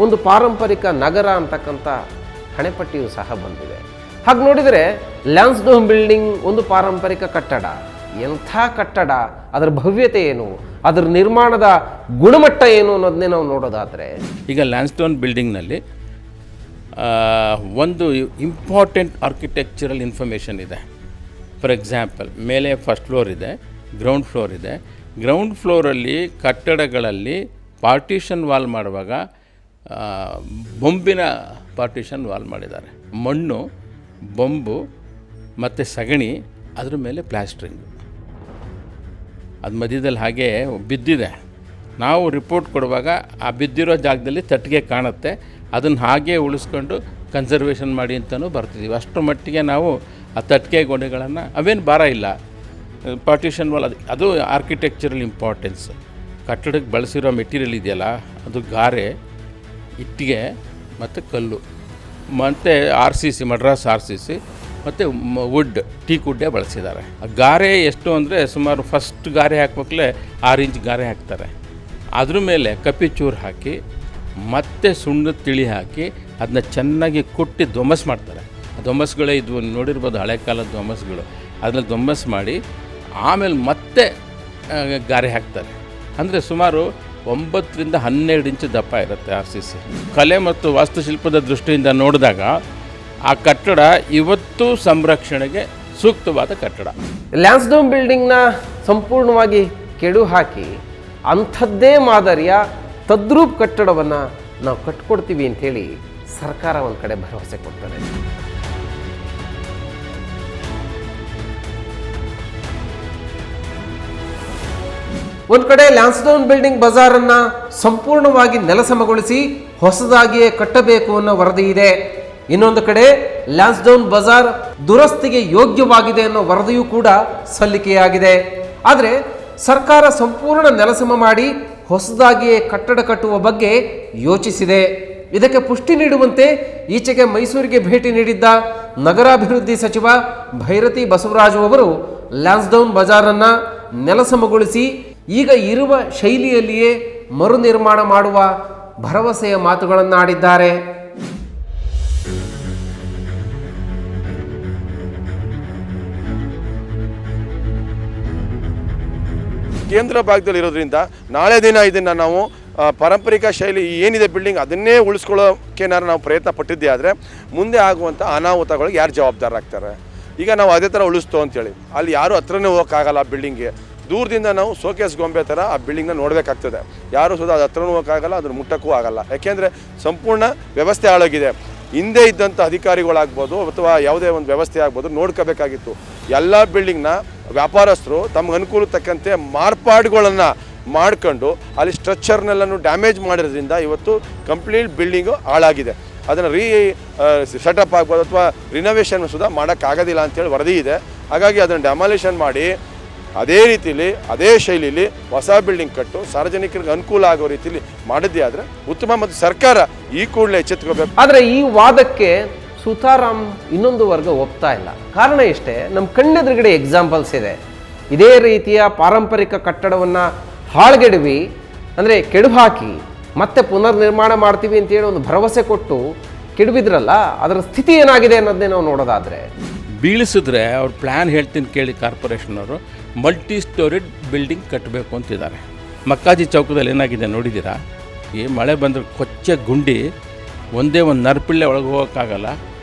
ಒಂದು ಪಾರಂಪರಿಕ ನಗರ ಅಂತಕ್ಕಂಥ ಹಣೆಪಟ್ಟಿಯೂ ಸಹ ಬಂದಿದೆ. ಹಾಗೆ ನೋಡಿದರೆ ಲ್ಯಾನ್ಸ್ಡೌನ್ ಬಿಲ್ಡಿಂಗ್ ಒಂದು ಪಾರಂಪರಿಕ ಕಟ್ಟಡ. ಎಂಥ ಕಟ್ಟಡ, ಅದರ ಭವ್ಯತೆ ಏನು, ಅದರ ನಿರ್ಮಾಣದ ಗುಣಮಟ್ಟ ಏನು ಅನ್ನೋದನ್ನೇ ನಾವು ನೋಡೋದಾದರೆ, ಈಗ ಲ್ಯಾನ್ಸ್ಡೌನ್ ಬಿಲ್ಡಿಂಗ್ನಲ್ಲಿ ಒಂದು ಇಂಪಾರ್ಟೆಂಟ್ ಆರ್ಕಿಟೆಕ್ಚರಲ್ ಇನ್ಫಾರ್ಮೇಷನ್ ಇದೆ. ಫಾರ್ ಎಕ್ಸಾಂಪಲ್, ಮೇಲೆ ಫಸ್ಟ್ ಫ್ಲೋರ್ ಇದೆ, ಗ್ರೌಂಡ್ ಫ್ಲೋರ್ ಇದೆ. ಗ್ರೌಂಡ್ ಫ್ಲೋರಲ್ಲಿ ಕಟ್ಟಡಗಳಲ್ಲಿ ಪಾರ್ಟಿಷನ್ ವಾಲ್ ಮಾಡುವಾಗ ಬೊಂಬಿನ ಪಾರ್ಟಿಷನ್ ವಾಲ್ ಮಾಡಿದ್ದಾರೆ. ಮಣ್ಣು, ಬೊಂಬು ಮತ್ತು ಸಗಣಿ, ಅದ್ರ ಮೇಲೆ ಪ್ಲಾಸ್ಟ್ರಿಂಗು. ಅದು ಮಧ್ಯದಲ್ಲಿ ಹಾಗೆ ಬಿದ್ದಿದೆ. ನಾವು ರಿಪೋರ್ಟ್ ಕೊಡುವಾಗ ಆ ಬಿದ್ದಿರೋ ಜಾಗದಲ್ಲಿ ತಟ್ಟಿಗೆ ಕಾಣುತ್ತೆ, ಅದನ್ನು ಹಾಗೇ ಉಳಿಸ್ಕೊಂಡು ಕನ್ಸರ್ವೇಷನ್ ಮಾಡಿ ಅಂತಲೂ ಬರ್ತಿದ್ದೀವಿ. ಅಷ್ಟರ ಮಟ್ಟಿಗೆ ನಾವು ಆ ತಟ್ಟಿಗೆ ಗೋಡೆಗಳನ್ನು ಅವೇನು ಭಾರ ಇಲ್ಲ. ಪಾರ್ಟಿಷನ್ ವಾಲ್ ಅದು ಆರ್ಕಿಟೆಕ್ಚರಲ್ ಇಂಪಾರ್ಟೆನ್ಸ್. ಕಟ್ಟಡಕ್ಕೆ ಬಳಸಿರೋ ಮೆಟೀರಿಯಲ್ ಇದೆಯಲ್ಲ, ಅದು ಗಾರೆ, ಇಟ್ಟಿಗೆ ಮತ್ತು ಕಲ್ಲು, ಮತ್ತು RCC, ಮಡ್ರಾಸ್ RCC ಮತ್ತು ವುಡ್, ಟೀಕ್ ವುಡ್ಡೇ ಬಳಸಿದ್ದಾರೆ. ಆ ಗಾರೆ ಎಷ್ಟು ಅಂದರೆ ಸುಮಾರು ಫಸ್ಟ್ ಗಾರೆ ಹಾಕ್ಬೇಕಲೇ 6 ಇಂಚ್ ಗಾರೆ ಹಾಕ್ತಾರೆ. ಅದ್ರ ಮೇಲೆ ಕಪ್ಪಿಚೂರು ಹಾಕಿ ಮತ್ತೆ ಸುಣ್ಣದ ತಿಳಿ ಹಾಕಿ ಅದನ್ನ ಚೆನ್ನಾಗಿ ಕುಟ್ಟಿ ದೊಂಬಸ್ ಮಾಡ್ತಾರೆ. ಆ ದೊಂಬಸ್ಗಳೇ ಇದು ನೋಡಿರ್ಬೋದು, ಹಳೆ ಕಾಲದ ದೊಂಬಸ್ಗಳು. ಅದನ್ನ ದೊಂಬಸ್ ಮಾಡಿ ಆಮೇಲೆ ಮತ್ತೆ ಗಾರೆ ಹಾಕ್ತಾರೆ. ಅಂದರೆ ಸುಮಾರು 9 ರಿಂದ 12 ಇಂಚು ದಪ್ಪ ಇರುತ್ತೆ RCC. ಕಲೆ ಮತ್ತು ವಾಸ್ತುಶಿಲ್ಪದ ದೃಷ್ಟಿಯಿಂದ ನೋಡಿದಾಗ ಆ ಕಟ್ಟಡ ಇವತ್ತು ಸಂರಕ್ಷಣೆಗೆ ಸೂಕ್ತವಾದ ಕಟ್ಟಡ. ಲ್ಯಾನ್ಸ್ಡೌನ್ ಬಿಲ್ಡಿಂಗ್ನ ಸಂಪೂರ್ಣವಾಗಿ ಕೆಡು ಹಾಕಿ ಅಂಥದ್ದೇ ಮಾದರಿಯ ತದ್ರೂಪ್ ಕಟ್ಟಡವನ್ನು ನಾವು ಕಟ್ಕೊಡ್ತೀವಿ ಅಂಥೇಳಿ ಸರ್ಕಾರ ಒಂದು ಕಡೆ ಭರವಸೆ ಕೊಡ್ತಾರೆ. ಒಂದು ಕಡೆ ಲ್ಯಾನ್ಸ್ಡೌನ್ ಬಿಲ್ಡಿಂಗ್ ಬಜಾರನ್ನು ಸಂಪೂರ್ಣವಾಗಿ ನೆಲಸಮಗೊಳಿಸಿ ಹೊಸದಾಗಿಯೇ ಕಟ್ಟಬೇಕು ಅನ್ನೋ ವರದಿ ಇದೆ. ಇನ್ನೊಂದು ಕಡೆ ಲ್ಯಾನ್ಸ್ಡೌನ್ ಬಜಾರ್ ದುರಸ್ತಿಗೆ ಯೋಗ್ಯವಾಗಿದೆ ಅನ್ನೋ ವರದಿಯೂ ಕೂಡ ಸಲ್ಲಿಕೆಯಾಗಿದೆ. ಆದರೆ ಸರ್ಕಾರ ಸಂಪೂರ್ಣ ನೆಲಸಮ ಮಾಡಿ ಹೊಸದಾಗಿಯೇ ಕಟ್ಟಡ ಕಟ್ಟುವ ಬಗ್ಗೆ ಯೋಚಿಸಿದೆ. ಇದಕ್ಕೆ ಪುಷ್ಟಿ ನೀಡುವಂತೆ ಈಚೆಗೆ ಮೈಸೂರಿಗೆ ಭೇಟಿ ನೀಡಿದ್ದ ನಗರಾಭಿವೃದ್ಧಿ ಸಚಿವ ಭೈರತಿ ಬಸವರಾಜು ಅವರು ಲ್ಯಾನ್ಸ್ಡೌನ್ ಬಜಾರನ್ನು ನೆಲಸಮಗೊಳಿಸಿ ಈಗ ಇರುವ ಶೈಲಿಯಲ್ಲಿಯೇ ಮರು ನಿರ್ಮಾಣ ಮಾಡುವ ಭರವಸೆಯ ಮಾತುಗಳನ್ನಾಡಿದ್ದಾರೆ. ಕೇಂದ್ರ ಭಾಗದಲ್ಲಿ ಇರೋದ್ರಿಂದ ನಾಳೆ ದಿನ ಇದನ್ನು ನಾವು ಪಾರಂಪರಿಕ ಶೈಲಿ ಏನಿದೆ ಬಿಲ್ಡಿಂಗ್ ಅದನ್ನೇ ಉಳಿಸ್ಕೊಳ್ಳೋಕ್ಕೇನಾರು ನಾವು ಪ್ರಯತ್ನ ಪಟ್ಟಿದ್ದೆ ಆದರೆ ಮುಂದೆ ಆಗುವಂಥ ಅನಾಹುತಗಳಿಗೆ ಯಾರು ಜವಾಬ್ದಾರರಾಗ್ತಾರೆ? ಈಗ ನಾವು ಅದೇ ಥರ ಉಳಿಸ್ತೋ ಅಂತೇಳಿ ಅಲ್ಲಿ ಯಾರೂ ಹತ್ರನೇ ಹೋಗೋಕ್ಕಾಗಲ್ಲ. ಬಿಲ್ಡಿಂಗ್ಗೆ ದೂರದಿಂದ ನಾವು ಸೋಕೇಸ್ ಗೊಂಬೆ ಥರ ಆ ಬಿಲ್ಡಿಂಗ್ನ ನೋಡಬೇಕಾಗ್ತದೆ. ಯಾರೂ ಸುಧಾ ಅದು ಹತ್ರನೂ ಹೋಗೋಕ್ಕಾಗಲ್ಲ, ಅದನ್ನು ಮುಟ್ಟಕ್ಕೂ ಆಗಲ್ಲ. ಯಾಕೆಂದರೆ ಸಂಪೂರ್ಣ ವ್ಯವಸ್ಥೆ ಹಾಳಾಗಿದೆ. ಹಿಂದೆ ಇದ್ದಂಥ ಅಧಿಕಾರಿಗಳಾಗ್ಬೋದು ಅಥವಾ ಯಾವುದೇ ಒಂದು ವ್ಯವಸ್ಥೆ ಆಗ್ಬೋದು ನೋಡ್ಕೋಬೇಕಾಗಿತ್ತು. ಎಲ್ಲ ಬಿಲ್ಡಿಂಗ್ನ ವ್ಯಾಪಾರಸ್ಥರು ತಮ್ಗೆ ಅನುಕೂಲ ತಕ್ಕಂತೆ ಮಾರ್ಪಾಡುಗಳನ್ನು ಮಾಡ್ಕೊಂಡು ಅಲ್ಲಿ ಸ್ಟ್ರಕ್ಚರ್ನೆಲ್ಲನೂ ಡ್ಯಾಮೇಜ್ ಮಾಡಿರೋದ್ರಿಂದ ಇವತ್ತು ಕಂಪ್ಲೀಟ್ ಬಿಲ್ಡಿಂಗು ಹಾಳಾಗಿದೆ. ಅದನ್ನು ಸೆಟಪ್ ಆಗ್ಬೋದು ಅಥವಾ ರಿನೋವೇಷನ್ ಸುಧಾ ಮಾಡೋಕ್ಕಾಗೋದಿಲ್ಲ ಅಂತೇಳಿ ವರದಿ ಇದೆ. ಹಾಗಾಗಿ ಅದನ್ನು ಡೆಮಾಲಿಷನ್ ಮಾಡಿ ಅದೇ ರೀತಿಯಲ್ಲಿ ಅದೇ ಶೈಲಿಯಲ್ಲಿ ಹೊಸ ಬಿಲ್ಡಿಂಗ್ ಕಟ್ಟು ಸಾರ್ವಜನಿಕರಿಗೆ ಅನುಕೂಲ ಆಗೋ ರೀತಿಯಲ್ಲಿ ಮಾಡಿದ್ದೇ ಆದರೆ ಉತ್ತಮ. ಮತ್ತು ಸರ್ಕಾರ ಈ ಕೂಡಲೇ ಎಚ್ಚೆತ್ತುಕೋಬೇಕು. ಆದರೆ ಈ ವಾದಕ್ಕೆ ಸುತಾರಾಮ್ ಇನ್ನೊಂದು ವರ್ಗ ಒಪ್ತಾ ಇಲ್ಲ. ಕಾರಣ ಇಷ್ಟೇ, ನಮ್ಮ ಕಣ್ಣೆದುರುಗಡೆ ಎಕ್ಸಾಂಪಲ್ಸ್ ಇದೆ. ಇದೇ ರೀತಿಯ ಪಾರಂಪರಿಕ ಕಟ್ಟಡವನ್ನು ಹಾಳ್ಗೆಡವಿ ಅಂದರೆ ಕೆಡವು ಹಾಕಿ ಮತ್ತೆ ಪುನರ್ ನಿರ್ಮಾಣ ಮಾಡ್ತೀವಿ ಅಂತೇಳಿ ಒಂದು ಭರವಸೆ ಕೊಟ್ಟು ಕೆಡವಿದ್ರಲ್ಲ, ಅದರ ಸ್ಥಿತಿ ಏನಾಗಿದೆ ಅನ್ನೋದನ್ನೇ ನಾವು ನೋಡೋದಾದರೆ ಬೀಳಿಸಿದ್ರೆ ಅವ್ರ ಪ್ಲ್ಯಾನ್ ಹೇಳ್ತೀನಿ ಕೇಳಿ. ಕಾರ್ಪೊರೇಷನವರು ಮಲ್ಟಿ ಸ್ಟೋರಿಡ್ ಬಿಲ್ಡಿಂಗ್ ಕಟ್ಟಬೇಕು ಅಂತಿದ್ದಾರೆ. ಮಕ್ಕಾಜಿ ಚೌಕದಲ್ಲಿ ಏನಾಗಿದೆ ನೋಡಿದ್ದೀರಾ? ಈ ಮಳೆ ಬಂದರೆ ಕೊಚ್ಚೆ ಗುಂಡಿ ಒಂದೇ ಒಂದು ನರ್ಪಿಳ್ಳೆ ಒಳಗೆ ಹೋಗೋಕ್ಕಾಗಲ್ಲ.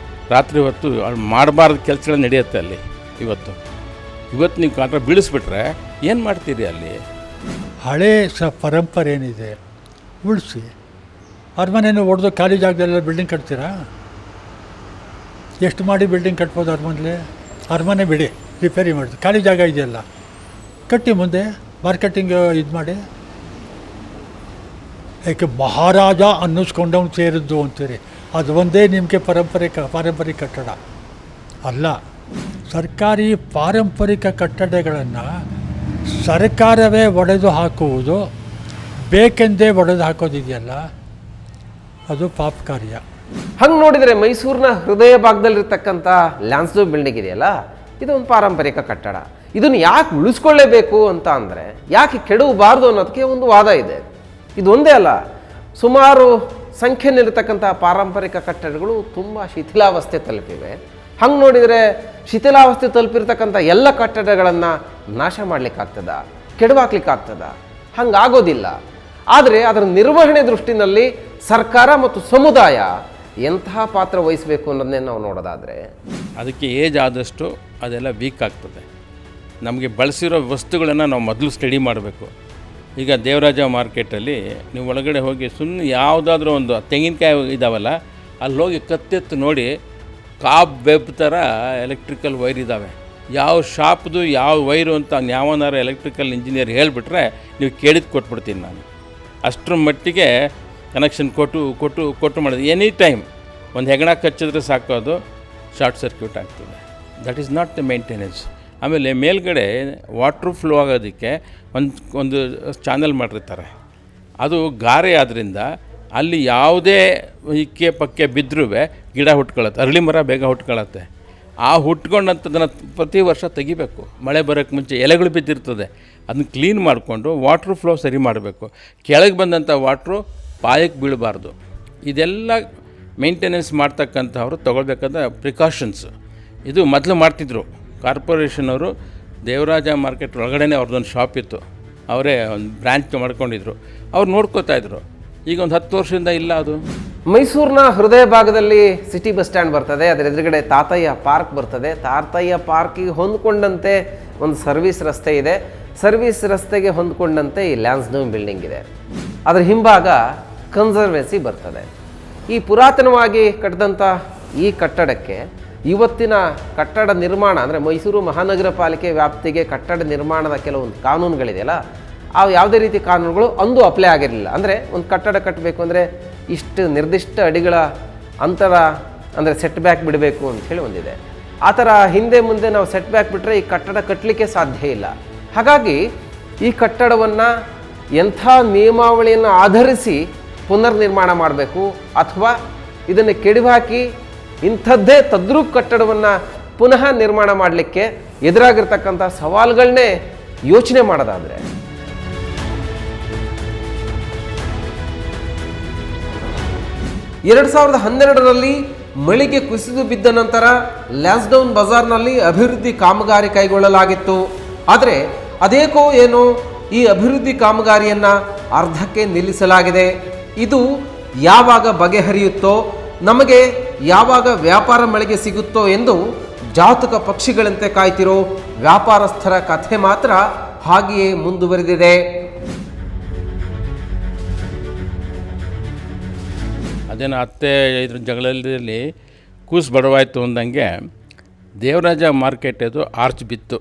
ರಾತ್ರಿ ಹೊತ್ತು ಮಾಡಬಾರ್ದು ಕೆಲಸಗಳು ನಡೆಯುತ್ತೆ ಅಲ್ಲಿ. ಇವತ್ತು ನೀವು ಕಾಂಟ್ರಾ ಬೀಳಿಸ್ಬಿಟ್ರೆ ಏನು ಮಾಡ್ತೀರಿ ಅಲ್ಲಿ? ಹಳೇ ಪರಂಪರೆ ಏನಿದೆ ಉಳಿಸಿ. ಅರಮನೆಯನ್ನು ಹೊಡೆದು ಖಾಲಿ ಜಾಗದಲ್ಲೆಲ್ಲ ಬಿಲ್ಡಿಂಗ್ ಕಟ್ತೀರಾ? ಎಷ್ಟು ಮಾಡಿ ಬಿಲ್ಡಿಂಗ್ ಕಟ್ಬೋದು ಅರಮನೆ ಬಿಡಿ, ರಿಪೇರಿ ಮಾಡಿದ್ರು. ಖಾಲಿ ಜಾಗ ಇದೆಯಲ್ಲ ಕಟ್ಟಿ, ಮುಂದೆ ಮಾರ್ಕೆಟಿಂಗ್ ಇದು ಮಾಡಿ. ಯಾಕೆ ಮಹಾರಾಜ ಅನ್ನಿಸ್ಕೊಂಡವ್ನು ಸೇರಿದ್ದು ಅಂತೀರಿ, ಅದು ಒಂದೇ ನಿಮಗೆ ಪಾರಂಪರಿಕ ಕಟ್ಟಡ ಅಲ್ಲ. ಸರ್ಕಾರಿ ಪಾರಂಪರಿಕ ಕಟ್ಟಡಗಳನ್ನು ಸರ್ಕಾರವೇ ಒಡೆದು ಹಾಕುವುದು, ಬೇಕೆಂದೇ ಒಡೆದು ಹಾಕೋದಿದೆಯಲ್ಲ, ಅದು ಪಾಪ ಕಾರ್ಯ. ಹಂಗೆ ನೋಡಿದರೆ ಮೈಸೂರಿನ ಹೃದಯ ಭಾಗದಲ್ಲಿರ್ತಕ್ಕಂಥ ಲ್ಯಾನ್ಸ್ಡೌನ್ ಬಿಲ್ಡಿಂಗ್ ಇದೆಯಲ್ಲ, ಇದು ಒಂದು ಪಾರಂಪರಿಕ ಕಟ್ಟಡ. ಇದನ್ನು ಯಾಕೆ ಉಳಿಸ್ಕೊಳ್ಳೇಬೇಕು ಅಂತ ಅಂದರೆ, ಯಾಕೆ ಕೆಡವಬಾರ್ದು ಅನ್ನೋದಕ್ಕೆ ಒಂದು ವಾದ ಇದೆ. ಇದು ಒಂದೇ ಅಲ್ಲ, ಸುಮಾರು ಸಂಖ್ಯೆಯಲ್ಲಿರ್ತಕ್ಕಂಥ ಪಾರಂಪರಿಕ ಕಟ್ಟಡಗಳು ತುಂಬ ಶಿಥಿಲಾವಸ್ಥೆ ತಲುಪಿವೆ. ಹಂಗೆ ನೋಡಿದರೆ ಶಿಥಿಲಾವಸ್ಥೆ ತಲುಪಿರ್ತಕ್ಕಂಥ ಎಲ್ಲ ಕಟ್ಟಡಗಳನ್ನು ನಾಶ ಮಾಡಲಿಕ್ಕಾಗ್ತದ, ಕೆಡವಾಕ್ಲಿಕ್ಕಾಗ್ತದ? ಹಂಗಾಗೋದಿಲ್ಲ. ಆದರೆ ಅದರ ನಿರ್ವಹಣೆ ದೃಷ್ಟಿನಲ್ಲಿ ಸರ್ಕಾರ ಮತ್ತು ಸಮುದಾಯ ಎಂತಹ ಪಾತ್ರ ವಹಿಸಬೇಕು ಅನ್ನೋದನ್ನೇ ನಾವು ನೋಡೋದಾದರೆ, ಅದಕ್ಕೆ ಏಜ್ ಆದಷ್ಟು ಅದೆಲ್ಲ ವೀಕ್ ಆಗ್ತದೆ. ನಮಗೆ ಬಳಸಿರೋ ವಸ್ತುಗಳನ್ನು ನಾವು ಮೊದಲು ಸ್ಟಡಿ ಮಾಡಬೇಕು. ಈಗ ದೇವರಾಜ ಮಾರ್ಕೆಟಲ್ಲಿ ನೀವು ಒಳಗಡೆ ಹೋಗಿ ಸುಮ್ಮನೆ ಯಾವುದಾದ್ರೂ ಒಂದು ತೆಂಗಿನಕಾಯಿ ಇದ್ದಾವಲ್ಲ, ಅಲ್ಲಿ ಹೋಗಿ ಕತ್ತೆತ್ತು ನೋಡಿ, ಕಾಬ್ ವೆಬ್ ಥರ ಎಲೆಕ್ಟ್ರಿಕಲ್ ವೈರ್ ಇದ್ದಾವೆ. ಯಾವ ಶಾಪ್ದು ಯಾವ ವೈರು ಅಂತ ಯಾವನಾರು ಎಲೆಕ್ಟ್ರಿಕಲ್ ಇಂಜಿನಿಯರ್ ಹೇಳಿಬಿಟ್ರೆ ನೀವು ಕೇಳಿದ್ದು ಕೊಟ್ಬಿಡ್ತೀನಿ ನಾನು. ಅಷ್ಟರ ಮಟ್ಟಿಗೆ ಕನೆಕ್ಷನ್ ಕೊಟ್ಟು ಮಾಡೋದು. ಎನಿ ಟೈಮ್ ಒಂದು ಹೆಗಣ ಕಚ್ಚಿದ್ರೆ ಸಾಕು, ಅದು ಶಾರ್ಟ್ ಸರ್ಕ್ಯೂಟ್ ಆಗ್ತದೆ. That is not the maintenance. ಆಮೇಲೆ ಮೇಲ್ಗಡೆ ವಾಟ್ರ್ ಫ್ಲೋ ಆಗೋದಕ್ಕೆ ಒಂದು ಚಾನಲ್ ಮಾಡಿರ್ತಾರೆ. ಅದು ಗಾರೆ ಆದ್ದರಿಂದ ಅಲ್ಲಿ ಯಾವುದೇ ಇಕ್ಕೆ ಪಕ್ಕೆ ಬಿದ್ದರೂ ಗಿಡ ಹುಟ್ಕೊಳ್ಳುತ್ತೆ. ಅರಳಿ ಮರ ಬೇಗ ಹುಟ್ಕೊಳ್ಳುತ್ತೆ. ಆ ಹುಟ್ಕೊಂಡಂಥದ್ದನ್ನು ಪ್ರತಿ ವರ್ಷ ತೆಗಿಬೇಕು. ಮಳೆ ಬರೋಕ್ಕೆ ಮುಂಚೆ ಎಲೆಗಳು ಬಿದ್ದಿರ್ತದೆ, ಅದನ್ನ ಕ್ಲೀನ್ ಮಾಡಿಕೊಂಡು ವಾಟ್ರ್ ಫ್ಲೋ ಸರಿ ಮಾಡಬೇಕು. ಕೆಳಗೆ ಬಂದಂಥ ವಾಟ್ರು ಪಾಯಕ್ಕೆ ಬೀಳಬಾರ್ದು. ಇದೆಲ್ಲ ಮೇಂಟೆನೆನ್ಸ್ ಮಾಡ್ತಕ್ಕಂಥವ್ರು ತೊಗೊಳ್ಬೇಕಾದ ಪ್ರಿಕಾಷನ್ಸ್. ಇದು ಮೊದಲು ಮಾಡ್ತಿದ್ರು ಕಾರ್ಪೊರೇಷನವರು. ದೇವರಾಜ ಮಾರ್ಕೆಟ್ ಒಳಗಡೆ ಅವ್ರದ್ದೊಂದು ಶಾಪ್ ಇತ್ತು, ಅವರೇ ಒಂದು ಬ್ರ್ಯಾಂಚ್ ಮಾಡ್ಕೊಂಡಿದ್ರು, ಅವ್ರು ನೋಡ್ಕೋತಾಯಿದ್ರು. ಈಗ ಒಂದು 10 ವರ್ಷದಿಂದ ಇಲ್ಲ ಅದು. ಮೈಸೂರಿನ ಹೃದಯ ಭಾಗದಲ್ಲಿ ಸಿಟಿ ಬಸ್ ಸ್ಟ್ಯಾಂಡ್ ಬರ್ತದೆ, ಅದರ ಎದುರುಗಡೆ ತಾತಯ್ಯ ಪಾರ್ಕ್ ಬರ್ತದೆ. ತಾತಯ್ಯ ಪಾರ್ಕಿಗೆ ಹೊಂದ್ಕೊಂಡಂತೆ ಒಂದು ಸರ್ವಿಸ್ ರಸ್ತೆ ಇದೆ. ಸರ್ವಿಸ್ ರಸ್ತೆಗೆ ಹೊಂದ್ಕೊಂಡಂತೆ ಈ ಲ್ಯಾನ್ಸ್ಡೌನ್ ಬಿಲ್ಡಿಂಗ್ ಇದೆ. ಅದರ ಹಿಂಭಾಗ ಕನ್ಸರ್ವೆನ್ಸಿ ಬರ್ತದೆ. ಈ ಪುರಾತನವಾಗಿ ಕಟ್ಟಿದಂಥ ಈ ಕಟ್ಟಡಕ್ಕೆ ಇವತ್ತಿನ ಕಟ್ಟಡ ನಿರ್ಮಾಣ ಅಂದರೆ ಮೈಸೂರು ಮಹಾನಗರ ಪಾಲಿಕೆ ವ್ಯಾಪ್ತಿಗೆ ಕಟ್ಟಡ ನಿರ್ಮಾಣದ ಕೆಲವೊಂದು ಕಾನೂನುಗಳಿದೆಯಲ್ಲ, ಆ ಯಾವುದೇ ರೀತಿ ಕಾನೂನುಗಳು ಅಂದು ಅಪ್ಲೈ ಆಗಿರಲಿಲ್ಲ. ಅಂದರೆ ಒಂದು ಕಟ್ಟಡ ಕಟ್ಟಬೇಕು ಅಂದರೆ ಇಷ್ಟು ನಿರ್ದಿಷ್ಟ ಅಡಿಗಳ ಅಂತರ ಅಂದರೆ ಸೆಟ್ ಬ್ಯಾಕ್ ಬಿಡಬೇಕು ಅಂಥೇಳಿ ಒಂದಿದೆ. ಆ ಥರ ಹಿಂದೆ ಮುಂದೆ ನಾವು ಸೆಟ್ ಬ್ಯಾಕ್ ಬಿಟ್ಟರೆ ಈ ಕಟ್ಟಡ ಕಟ್ಟಲಿಕ್ಕೆ ಸಾಧ್ಯ ಇಲ್ಲ. ಹಾಗಾಗಿ ಈ ಕಟ್ಟಡವನ್ನು ಎಂಥ ನಿಯಮಾವಳಿಯನ್ನು ಆಧರಿಸಿ ಪುನರ್ನಿರ್ಮಾಣ ಮಾಡಬೇಕು, ಅಥವಾ ಇದನ್ನು ಕೆಡವಾಕಿ ಇಂಥದ್ದೇ ತದ್ರೂಪ್ ಕಟ್ಟಡವನ್ನು ಪುನಃ ನಿರ್ಮಾಣ ಮಾಡಲಿಕ್ಕೆ ಎದುರಾಗಿರ್ತಕ್ಕಂಥ ಸವಾಲುಗಳನ್ನೇ ಯೋಚನೆ ಮಾಡೋದಾದರೆ 2012ರಲ್ಲಿ ಮಳೆಗೆ ಕುಸಿದು ಬಿದ್ದ ನಂತರ ಲ್ಯಾನ್ಸ್ಡೌನ್ ಬಜಾರ್ನಲ್ಲಿ ಅಭಿವೃದ್ಧಿ ಕಾಮಗಾರಿ ಕೈಗೊಳ್ಳಲಾಗಿತ್ತು. ಆದರೆ ಅದೇಕೋ ಏನೋ ಈ ಅಭಿವೃದ್ಧಿ ಕಾಮಗಾರಿಯನ್ನು ಅರ್ಧಕ್ಕೆ ನಿಲ್ಲಿಸಲಾಗಿದೆ. ಇದು ಯಾವಾಗ ಬಗೆಹರಿಯುತ್ತೋ, ನಮಗೆ ಯಾವಾಗ ವ್ಯಾಪಾರ ಮಳೆಗೆ ಸಿಗುತ್ತೋ ಎಂದು ಜಾತಕ ಪಕ್ಷಿಗಳಂತೆ ಕಾಯ್ತಿರೋ ವ್ಯಾಪಾರಸ್ಥರ ಕಥೆ ಮಾತ್ರ ಹಾಗೆಯೇ ಮುಂದುವರೆದಿದೆ. ಅದೇನು ಅತ್ತೆ ಇದ್ರ ಜಗಳದಲ್ಲಿ ಕೂಸು ಬಡವಾಯ್ತು ಅಂದಂಗೆ ದೇವರಾಜ ಮಾರ್ಕೆಟ್ ಅದು ಆರ್ಚ್ ಬಿತ್ತು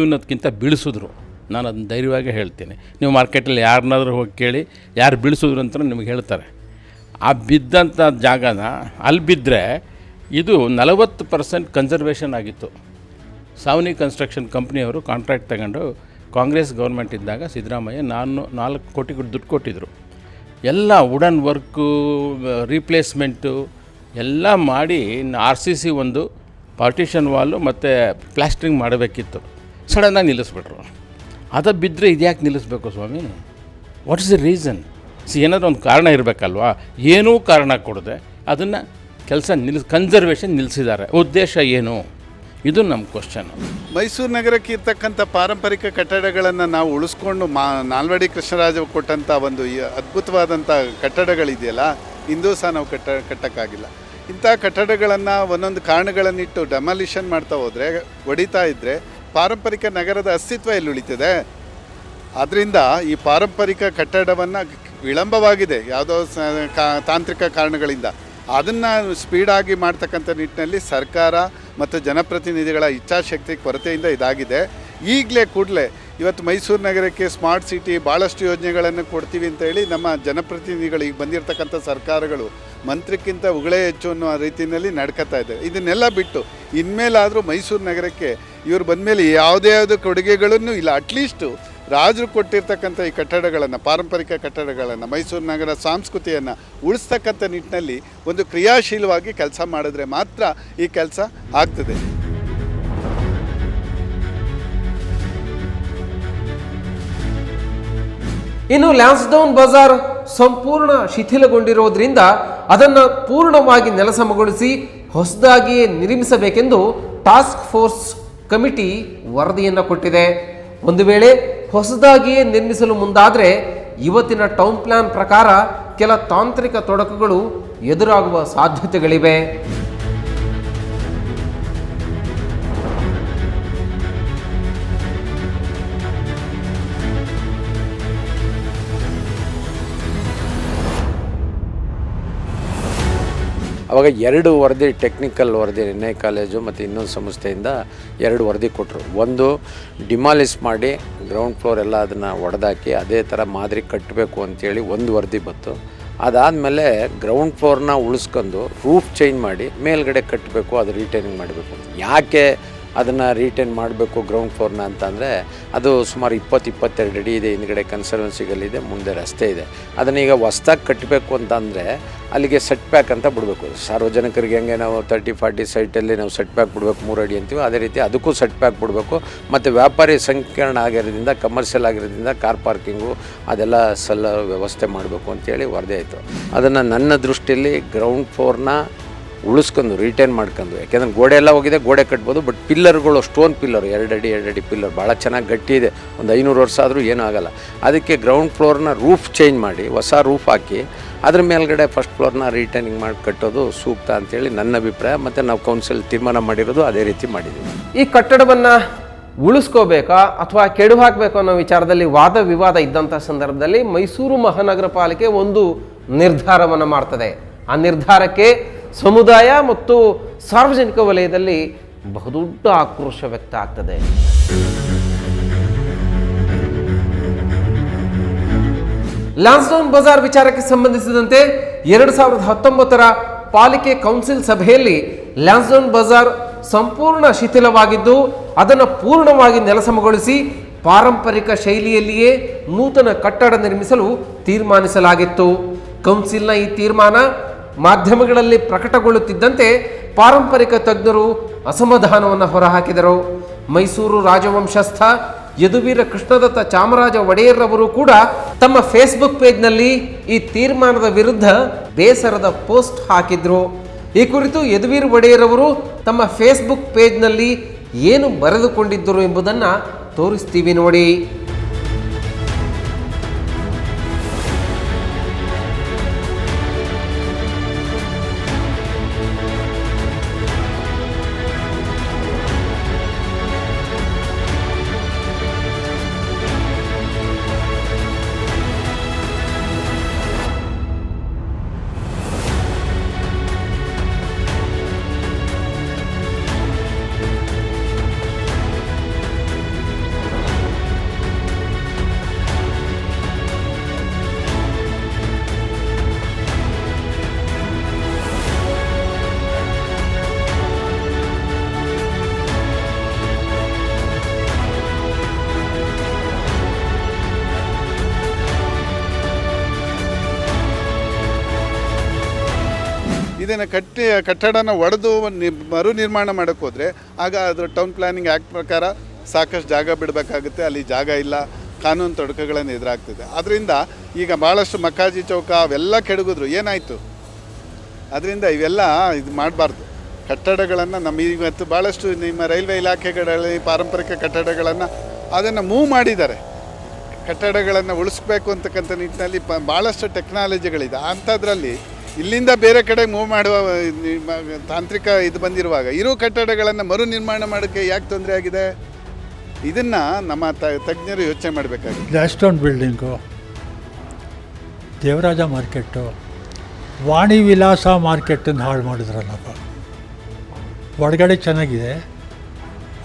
ಅನ್ನೋದಕ್ಕಿಂತ ಬೀಳಿಸಿದ್ರು. ನಾನು ಅದನ್ನ ಧೈರ್ಯವಾಗಿ ಹೇಳ್ತೀನಿ. ನೀವು ಮಾರ್ಕೆಟಲ್ಲಿ ಯಾರನ್ನಾದ್ರೂ ಹೋಗಿ ಕೇಳಿ ಯಾರು ಬೀಳಿಸಿದ್ರು ಅಂತ ನಿಮಗೆ ಹೇಳ್ತಾರೆ. ಆ ಬಿದ್ದಂಥ ಜಾಗನ ಅಲ್ಲಿ ಬಿದ್ದರೆ ಇದು 40% ಕನ್ಸರ್ವೇಷನ್ ಆಗಿತ್ತು. ಸಾವನಿ ಕನ್ಸ್ಟ್ರಕ್ಷನ್ ಕಂಪ್ನಿಯವರು ಕಾಂಟ್ರಾಕ್ಟ್ ತಗೊಂಡು ಕಾಂಗ್ರೆಸ್ ಗೌರ್ಮೆಂಟ್ ಇದ್ದಾಗ ಸಿದ್ದರಾಮಯ್ಯ 4 ಕೋಟಿ ದುಡ್ಡು ಕೊಟ್ಟಿದ್ದರು. ಎಲ್ಲ ವುಡನ್ ವರ್ಕು, ರೀಪ್ಲೇಸ್ಮೆಂಟು ಎಲ್ಲ ಮಾಡಿ RCC ಒಂದು ಪಾರ್ಟಿಷನ್ ವಾಲು ಮತ್ತು ಪ್ಲಾಸ್ಟ್ರಿಂಗ್ ಮಾಡಬೇಕಿತ್ತು. ಸಡನ್ನಾಗಿ ನಿಲ್ಲಿಸ್ಬಿಟ್ರು. ಅದು ಬಿದ್ದರೆ ಇದ್ಯಾಕೆ ನಿಲ್ಲಿಸ್ಬೇಕು ಸ್ವಾಮಿ? What is the reason? ಏನಾದರೂ ಒಂದು ಕಾರಣ ಇರಬೇಕಲ್ವಾ? ಏನೂ ಕಾರಣ ಕೊಡದೆ ಅದನ್ನು ಕೆಲಸ ಕನ್ಸರ್ವೇಷನ್ ನಿಲ್ಲಿಸಿದ್ದಾರೆ. ಉದ್ದೇಶ ಏನು? ಇದು ನಮ್ಮ ಕ್ವಶನ್. ಮೈಸೂರು ನಗರಕ್ಕೆ ಇರ್ತಕ್ಕಂಥ ಪಾರಂಪರಿಕ ಕಟ್ಟಡಗಳನ್ನು ನಾವು ಉಳಿಸ್ಕೊಂಡು ನಾಲ್ವಡಿ ಕೃಷ್ಣರಾಜ ಕೊಟ್ಟಂಥ ಒಂದು ಅದ್ಭುತವಾದಂಥ ಕಟ್ಟಡಗಳಿದೆಯಲ್ಲ, ಇಂದೂ ಸಹ ನಾವು ಕಟ್ಟಕ್ಕಾಗಿಲ್ಲ. ಇಂಥ ಕಟ್ಟಡಗಳನ್ನು ಒಂದೊಂದು ಕಾರಣಗಳನ್ನಿಟ್ಟು ಡೆಮಾಲಿಷನ್ ಮಾಡ್ತಾ ಹೋದರೆ, ಹೊಡಿತಾ ಇದ್ದರೆ ಪಾರಂಪರಿಕ ನಗರದ ಅಸ್ತಿತ್ವ ಎಲ್ಲಿ ಉಳಿತದೆ? ಆದ್ದರಿಂದ ಈ ಪಾರಂಪರಿಕ ಕಟ್ಟಡವನ್ನು ವಿಳಂಬವಾಗಿದೆ ಯಾವುದೋ ತಾಂತ್ರಿಕ ಕಾರಣಗಳಿಂದ. ಅದನ್ನು ಸ್ಪೀಡಾಗಿ ಮಾಡ್ತಕ್ಕಂಥ ನಿಟ್ಟಿನಲ್ಲಿ ಸರ್ಕಾರ ಮತ್ತು ಜನಪ್ರತಿನಿಧಿಗಳ ಇಚ್ಛಾಶಕ್ತಿ ಕೊರತೆಯಿಂದ ಇದಾಗಿದೆ. ಈಗಲೇ ಕೂಡಲೇ ಇವತ್ತು ಮೈಸೂರು ನಗರಕ್ಕೆ ಸ್ಮಾರ್ಟ್ ಸಿಟಿ ಭಾಳಷ್ಟು ಯೋಜನೆಗಳನ್ನು ಕೊಡ್ತೀವಿ ಅಂತೇಳಿ ನಮ್ಮ ಜನಪ್ರತಿನಿಧಿಗಳು ಈಗ ಬಂದಿರತಕ್ಕಂಥ ಸರ್ಕಾರಗಳು ಮಂತ್ರಿಕ್ಕಿಂತ ಉಗಳೇ ಹೆಚ್ಚು ಅನ್ನೋ ರೀತಿಯಲ್ಲಿ ನಡ್ಕೊತಾ ಇದ್ದಾರೆ. ಇದನ್ನೆಲ್ಲ ಬಿಟ್ಟು ಇನ್ಮೇಲಾದರೂ ಮೈಸೂರು ನಗರಕ್ಕೆ ಇವರು ಬಂದಮೇಲೆ ಯಾವುದೇ ಕೊಡುಗೆಗಳನ್ನು ಇಲ್ಲ, ಅಟ್ಲೀಸ್ಟು ರಾಜರು ಕೊಟ್ಟಿರ್ತಕ್ಕಂಥ ಈ ಕಟ್ಟಡಗಳನ್ನು, ಪಾರಂಪರಿಕ ಕಟ್ಟಡಗಳನ್ನು, ಮೈಸೂರು ನಗರ ಸಂಸ್ಕೃತಿಯನ್ನು ಉಳಿಸ್ತಕ್ಕಂಥ ನಿಟ್ಟಿನಲ್ಲಿ ಒಂದು ಕ್ರಿಯಾಶೀಲವಾಗಿ ಕೆಲಸ ಮಾಡಿದ್ರೆ ಮಾತ್ರ ಈ ಕೆಲಸ ಆಗ್ತದೆ. ಇನ್ನು ಲ್ಯಾನ್ಸ್ಡೌನ್ ಬಜಾರ್ ಸಂಪೂರ್ಣ ಶಿಥಿಲಗೊಂಡಿರೋದ್ರಿಂದ ಅದನ್ನು ಪೂರ್ಣವಾಗಿ ನೆಲಸಮಗೊಳಿಸಿ ಹೊಸದಾಗಿಯೇ ನಿರ್ಮಿಸಬೇಕೆಂದು ಟಾಸ್ಕ್ ಫೋರ್ಸ್ ಕಮಿಟಿ ವರದಿಯನ್ನು ಕೊಟ್ಟಿದೆ. ಒಂದು ವೇಳೆ ಹೊಸದಾಗಿಯೇ ನಿರ್ಮಿಸಲು ಮುಂದಾದರೆ ಇವತ್ತಿನ ಟೌನ್ ಪ್ಲಾನ್ ಪ್ರಕಾರ ಕೆಲ ತಾಂತ್ರಿಕ ತೊಡಕುಗಳು ಎದುರಾಗುವ ಸಾಧ್ಯತೆಗಳಿವೆ. ಅವಾಗ 2 ವರದಿ, ಟೆಕ್ನಿಕಲ್ ವರದಿ NI ಕಾಲೇಜು ಮತ್ತು ಇನ್ನೊಂದು ಸಂಸ್ಥೆಯಿಂದ 2 ವರದಿ ಕೊಟ್ಟರು. ಒಂದು ಡಿಮಾಲಿಸ್ ಮಾಡಿ ಗ್ರೌಂಡ್ ಫ್ಲೋರ್ ಎಲ್ಲ ಅದನ್ನು ಒಡೆದಾಕಿ ಅದೇ ಥರ ಮಾದರಿ ಕಟ್ಟಬೇಕು ಅಂತೇಳಿ ಒಂದು ವರದಿ ಬಂತು. ಅದಾದಮೇಲೆ ಗ್ರೌಂಡ್ ಫ್ಲೋರ್ನ ಉಳಿಸ್ಕೊಂಡು ರೂಫ್ ಚೇಂಜ್ ಮಾಡಿ ಮೇಲ್ಗಡೆ ಕಟ್ಟಬೇಕು, ಅದು ರೀಟೈನಿಂಗ್ ಮಾಡಬೇಕು. ಯಾಕೆ ಅದನ್ನು ರೀಟೈನ್ ಮಾಡಬೇಕು ಗ್ರೌಂಡ್ ಫ್ಲೋರ್ನ ಅಂತಂದರೆ, ಅದು ಸುಮಾರು 20-22 ಅಡಿ ಇದೆ, ಹಿಂದ್ಗಡೆ ಕನ್ಸರ್ವೆನ್ಸಿಗಲ್ಲಿದೆ, ಮುಂದೆ ರಸ್ತೆ ಇದೆ. ಅದನ್ನೀಗ ಹೊಸ್ದಾಗಿ ಕಟ್ಟಬೇಕು ಅಂತಂದರೆ ಅಲ್ಲಿಗೆ ಸೆಟ್ ಬ್ಯಾಕ್ ಅಂತ ಬಿಡಬೇಕು. ಸಾರ್ವಜನಿಕರಿಗೆ ಹೆಂಗೆ ನಾವು 30-40 ಸೈಟಲ್ಲಿ ನಾವು ಸೆಟ್ ಬ್ಯಾಕ್ ಬಿಡಬೇಕು 3 ಅಡಿ ಅಂತೀವಿ, ಅದೇ ರೀತಿ ಅದಕ್ಕೂ ಸೆಟ್ ಬ್ಯಾಕ್ ಬಿಡಬೇಕು. ಮತ್ತು ವ್ಯಾಪಾರಿ ಸಂಕೀರ್ಣ ಆಗಿರೋದ್ರಿಂದ, ಕಮರ್ಷಿಯಲ್ ಆಗಿರೋದ್ರಿಂದ ಕಾರ್ ಪಾರ್ಕಿಂಗು ಅದೆಲ್ಲ ವ್ಯವಸ್ಥೆ ಮಾಡಬೇಕು ಅಂತೇಳಿ ವರದಿ ಆಯಿತು. ಅದನ್ನು ನನ್ನ ದೃಷ್ಟಿಯಲ್ಲಿ ಗ್ರೌಂಡ್ ಫ್ಲೋರ್ನ ಉಳಿಸ್ಕೊಂಡು ರೀಟೈನ್ ಮಾಡ್ಕೊಂಡು, ಯಾಕೆಂದರೆ ಗೋಡೆ ಎಲ್ಲ ಹೋಗಿದೆ, ಗೋಡೆ ಕಟ್ಬೋದು, ಬಟ್ ಪಿಲ್ಲರ್ಗಳು ಸ್ಟೋನ್ ಪಿಲ್ಲರ್ 2 ಅಡಿ ಪಿಲ್ಲರ್ ಭಾಳ ಚೆನ್ನಾಗಿ ಗಟ್ಟಿ ಇದೆ, ಒಂದು 500 ವರ್ಷ ಆದರೂ ಏನೂ ಆಗೋಲ್ಲ. ಅದಕ್ಕೆ ಗ್ರೌಂಡ್ ಫ್ಲೋರ್ನ ರೂಫ್ ಚೇಂಜ್ ಮಾಡಿ ಹೊಸ ರೂಫ್ ಹಾಕಿ ಅದ್ರ ಮೇಲ್ಗಡೆ ಫಸ್ಟ್ ಫ್ಲೋರ್ನ ರೀಟೈನಿಂಗ್ ಮಾಡಿ ಕಟ್ಟೋದು ಸೂಕ್ತ ಅಂತೇಳಿ ನನ್ನ ಅಭಿಪ್ರಾಯ. ಮತ್ತು ನಾವು ಕೌನ್ಸಿಲ್ ತೀರ್ಮಾನ ಮಾಡಿರೋದು ಅದೇ ರೀತಿ ಮಾಡಿದ್ದೀವಿ. ಈ ಕಟ್ಟಡವನ್ನು ಉಳಿಸ್ಕೋಬೇಕಾ ಅಥವಾ ಕೆಡು ಹಾಕಬೇಕು ಅನ್ನೋ ವಿಚಾರದಲ್ಲಿ ವಾದ ವಿವಾದ ಇದ್ದಂಥ ಸಂದರ್ಭದಲ್ಲಿ ಮೈಸೂರು ಮಹಾನಗರ ಪಾಲಿಕೆ ಒಂದು ನಿರ್ಧಾರವನ್ನು ಮಾಡ್ತದೆ. ಆ ನಿರ್ಧಾರಕ್ಕೆ ಸಮುದಾಯ ಮತ್ತು ಸಾರ್ವಜನಿಕ ವಲಯದಲ್ಲಿ ಬಹುದೊಡ್ಡ ಆಕ್ರೋಶ ವ್ಯಕ್ತ ಆಗ್ತದೆ. ಲ್ಯಾನ್ಸ್ಡೌನ್ ಬಜಾರ್ ವಿಚಾರಕ್ಕೆ ಸಂಬಂಧಿಸಿದಂತೆ 2019ರ ಪಾಲಿಕೆ ಕೌನ್ಸಿಲ್ ಸಭೆಯಲ್ಲಿ ಲ್ಯಾನ್ಸ್ಡೌನ್ ಬಜಾರ್ ಸಂಪೂರ್ಣ ಶಿಥಿಲವಾಗಿದ್ದು ಅದನ್ನು ಪೂರ್ಣವಾಗಿ ನೆಲಸಮಗೊಳಿಸಿ ಪಾರಂಪರಿಕ ಶೈಲಿಯಲ್ಲಿಯೇ ನೂತನ ಕಟ್ಟಡ ನಿರ್ಮಿಸಲು ತೀರ್ಮಾನಿಸಲಾಗಿತ್ತು. ಕೌನ್ಸಿಲ್ನ ಈ ತೀರ್ಮಾನ ಮಾಧ್ಯಮಗಳಲ್ಲಿ ಪ್ರಕಟಗೊಳ್ಳುತ್ತಿದ್ದಂತೆ ಪಾರಂಪರಿಕ ತಜ್ಞರು ಅಸಮಾಧಾನವನ್ನು ಹೊರಹಾಕಿದರು. ಮೈಸೂರು ರಾಜವಂಶಸ್ಥ ಯದುವೀರ ಕೃಷ್ಣದತ್ತ ಚಾಮರಾಜ ಒಡೆಯರ್ರವರು ಕೂಡ ತಮ್ಮ ಫೇಸ್ಬುಕ್ ಪೇಜ್ನಲ್ಲಿ ಈ ತೀರ್ಮಾನದ ವಿರುದ್ಧ ಬೇಸರದ ಪೋಸ್ಟ್ ಹಾಕಿದ್ರು. ಈ ಕುರಿತು ಯದುವೀರ್ ಒಡೆಯರವರು ತಮ್ಮ ಫೇಸ್ಬುಕ್ ಪೇಜ್ನಲ್ಲಿ ಏನು ಬರೆದುಕೊಂಡಿದ್ದರು ಎಂಬುದನ್ನು ತೋರಿಸ್ತೀವಿ ನೋಡಿ. ಇದನ್ನು ಕಟ್ಟಡನ ಒಡೆದು ಮರು ನಿರ್ಮಾಣ ಮಾಡೋಕ್ಕೆ ಹೋದರೆ ಆಗ ಅದರ ಟೌನ್ ಪ್ಲಾನಿಂಗ್ ಆ್ಯಕ್ಟ್ ಪ್ರಕಾರ ಸಾಕಷ್ಟು ಜಾಗ ಬಿಡಬೇಕಾಗುತ್ತೆ. ಅಲ್ಲಿ ಜಾಗ ಇಲ್ಲ, ಕಾನೂನು ತೊಡಕುಗಳನ್ನು ಎದುರಾಗ್ತದೆ. ಅದರಿಂದ ಈಗ ಭಾಳಷ್ಟು ಮಕ್ಕಾಜಿ ಚೌಕ ಅವೆಲ್ಲ ಕೆಡಗಿದ್ರು. ಏನಾಯಿತು? ಅದರಿಂದ ಇವೆಲ್ಲ ಇದು ಮಾಡಬಾರ್ದು. ಕಟ್ಟಡಗಳನ್ನು ಇವತ್ತು ಭಾಳಷ್ಟು ನಿಮ್ಮ ರೈಲ್ವೆ ಇಲಾಖೆಗಳಲ್ಲಿ ಪಾರಂಪರಿಕ ಕಟ್ಟಡಗಳನ್ನು ಅದನ್ನು ಮೂವ್ ಮಾಡಿದ್ದಾರೆ. ಕಟ್ಟಡಗಳನ್ನು ಉಳಿಸ್ಬೇಕು ಅಂತಕ್ಕಂಥ ನಿಟ್ಟಿನಲ್ಲಿ ಭಾಳಷ್ಟು ಟೆಕ್ನಾಲಜಿಗಳಿದೆ. ಅಂಥದ್ರಲ್ಲಿ ಇಲ್ಲಿಂದ ಬೇರೆ ಕಡೆ ಮೂವ್ ಮಾಡುವ ತಾಂತ್ರಿಕ ಇದು ಬಂದಿರುವಾಗ ಇರೋ ಕಟ್ಟಡಗಳನ್ನು ಮರು ನಿರ್ಮಾಣ ಮಾಡೋಕ್ಕೆ ಯಾಕೆ ತೊಂದರೆ ಆಗಿದೆ? ಇದನ್ನು ನಮ್ಮ ತಜ್ಞರು ಯೋಚನೆ ಮಾಡಬೇಕಾಗಿದೆ. ಗ್ಲಾಸ್ಟೋನ್ ಬಿಲ್ಡಿಂಗು, ದೇವರಾಜ ಮಾರ್ಕೆಟು, ವಾಣಿ ವಿಲಾಸ ಮಾರ್ಕೆಟನ್ನು ಹಾಳು ಮಾಡಿದ್ರಲ್ಲಪ್ಪ. ಒಳಗಡೆ ಚೆನ್ನಾಗಿದೆ,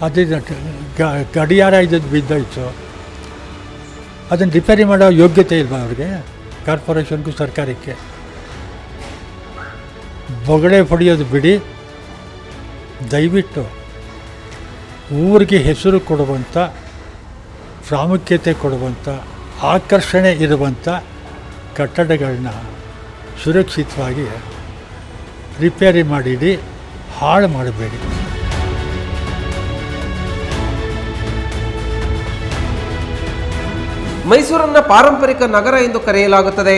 ಅದು ಗಡಿಯಾರ ಇದ್ದದ್ದು ಬಿದ್ದೋಯ್ತು. ಅದನ್ನು ರಿಪೇರಿ ಮಾಡೋ ಯೋಗ್ಯತೆ ಇಲ್ವಾ ಅವ್ರಿಗೆ? ಕಾರ್ಪೊರೇಷನ್ಗೂ ಸರ್ಕಾರಕ್ಕೆ ಬೊಗಳೆ ಪಡೆಯೋದು ಬಿಡಿ, ದಯವಿಟ್ಟು ಊರಿಗೆ ಹೆಸರು ಕೊಡುವಂಥ, ಪ್ರಾಮುಖ್ಯತೆ ಕೊಡುವಂಥ, ಆಕರ್ಷಣೆ ಇರುವಂಥ ಕಟ್ಟಡಗಳನ್ನ ಸುರಕ್ಷಿತವಾಗಿ ರಿಪೇರಿ ಮಾಡಿಡಿ, ಹಾಳು ಮಾಡಬೇಡಿ. ಮೈಸೂರನ್ನ ಪಾರಂಪರಿಕ ನಗರ ಎಂದು ಕರೆಯಲಾಗುತ್ತದೆ.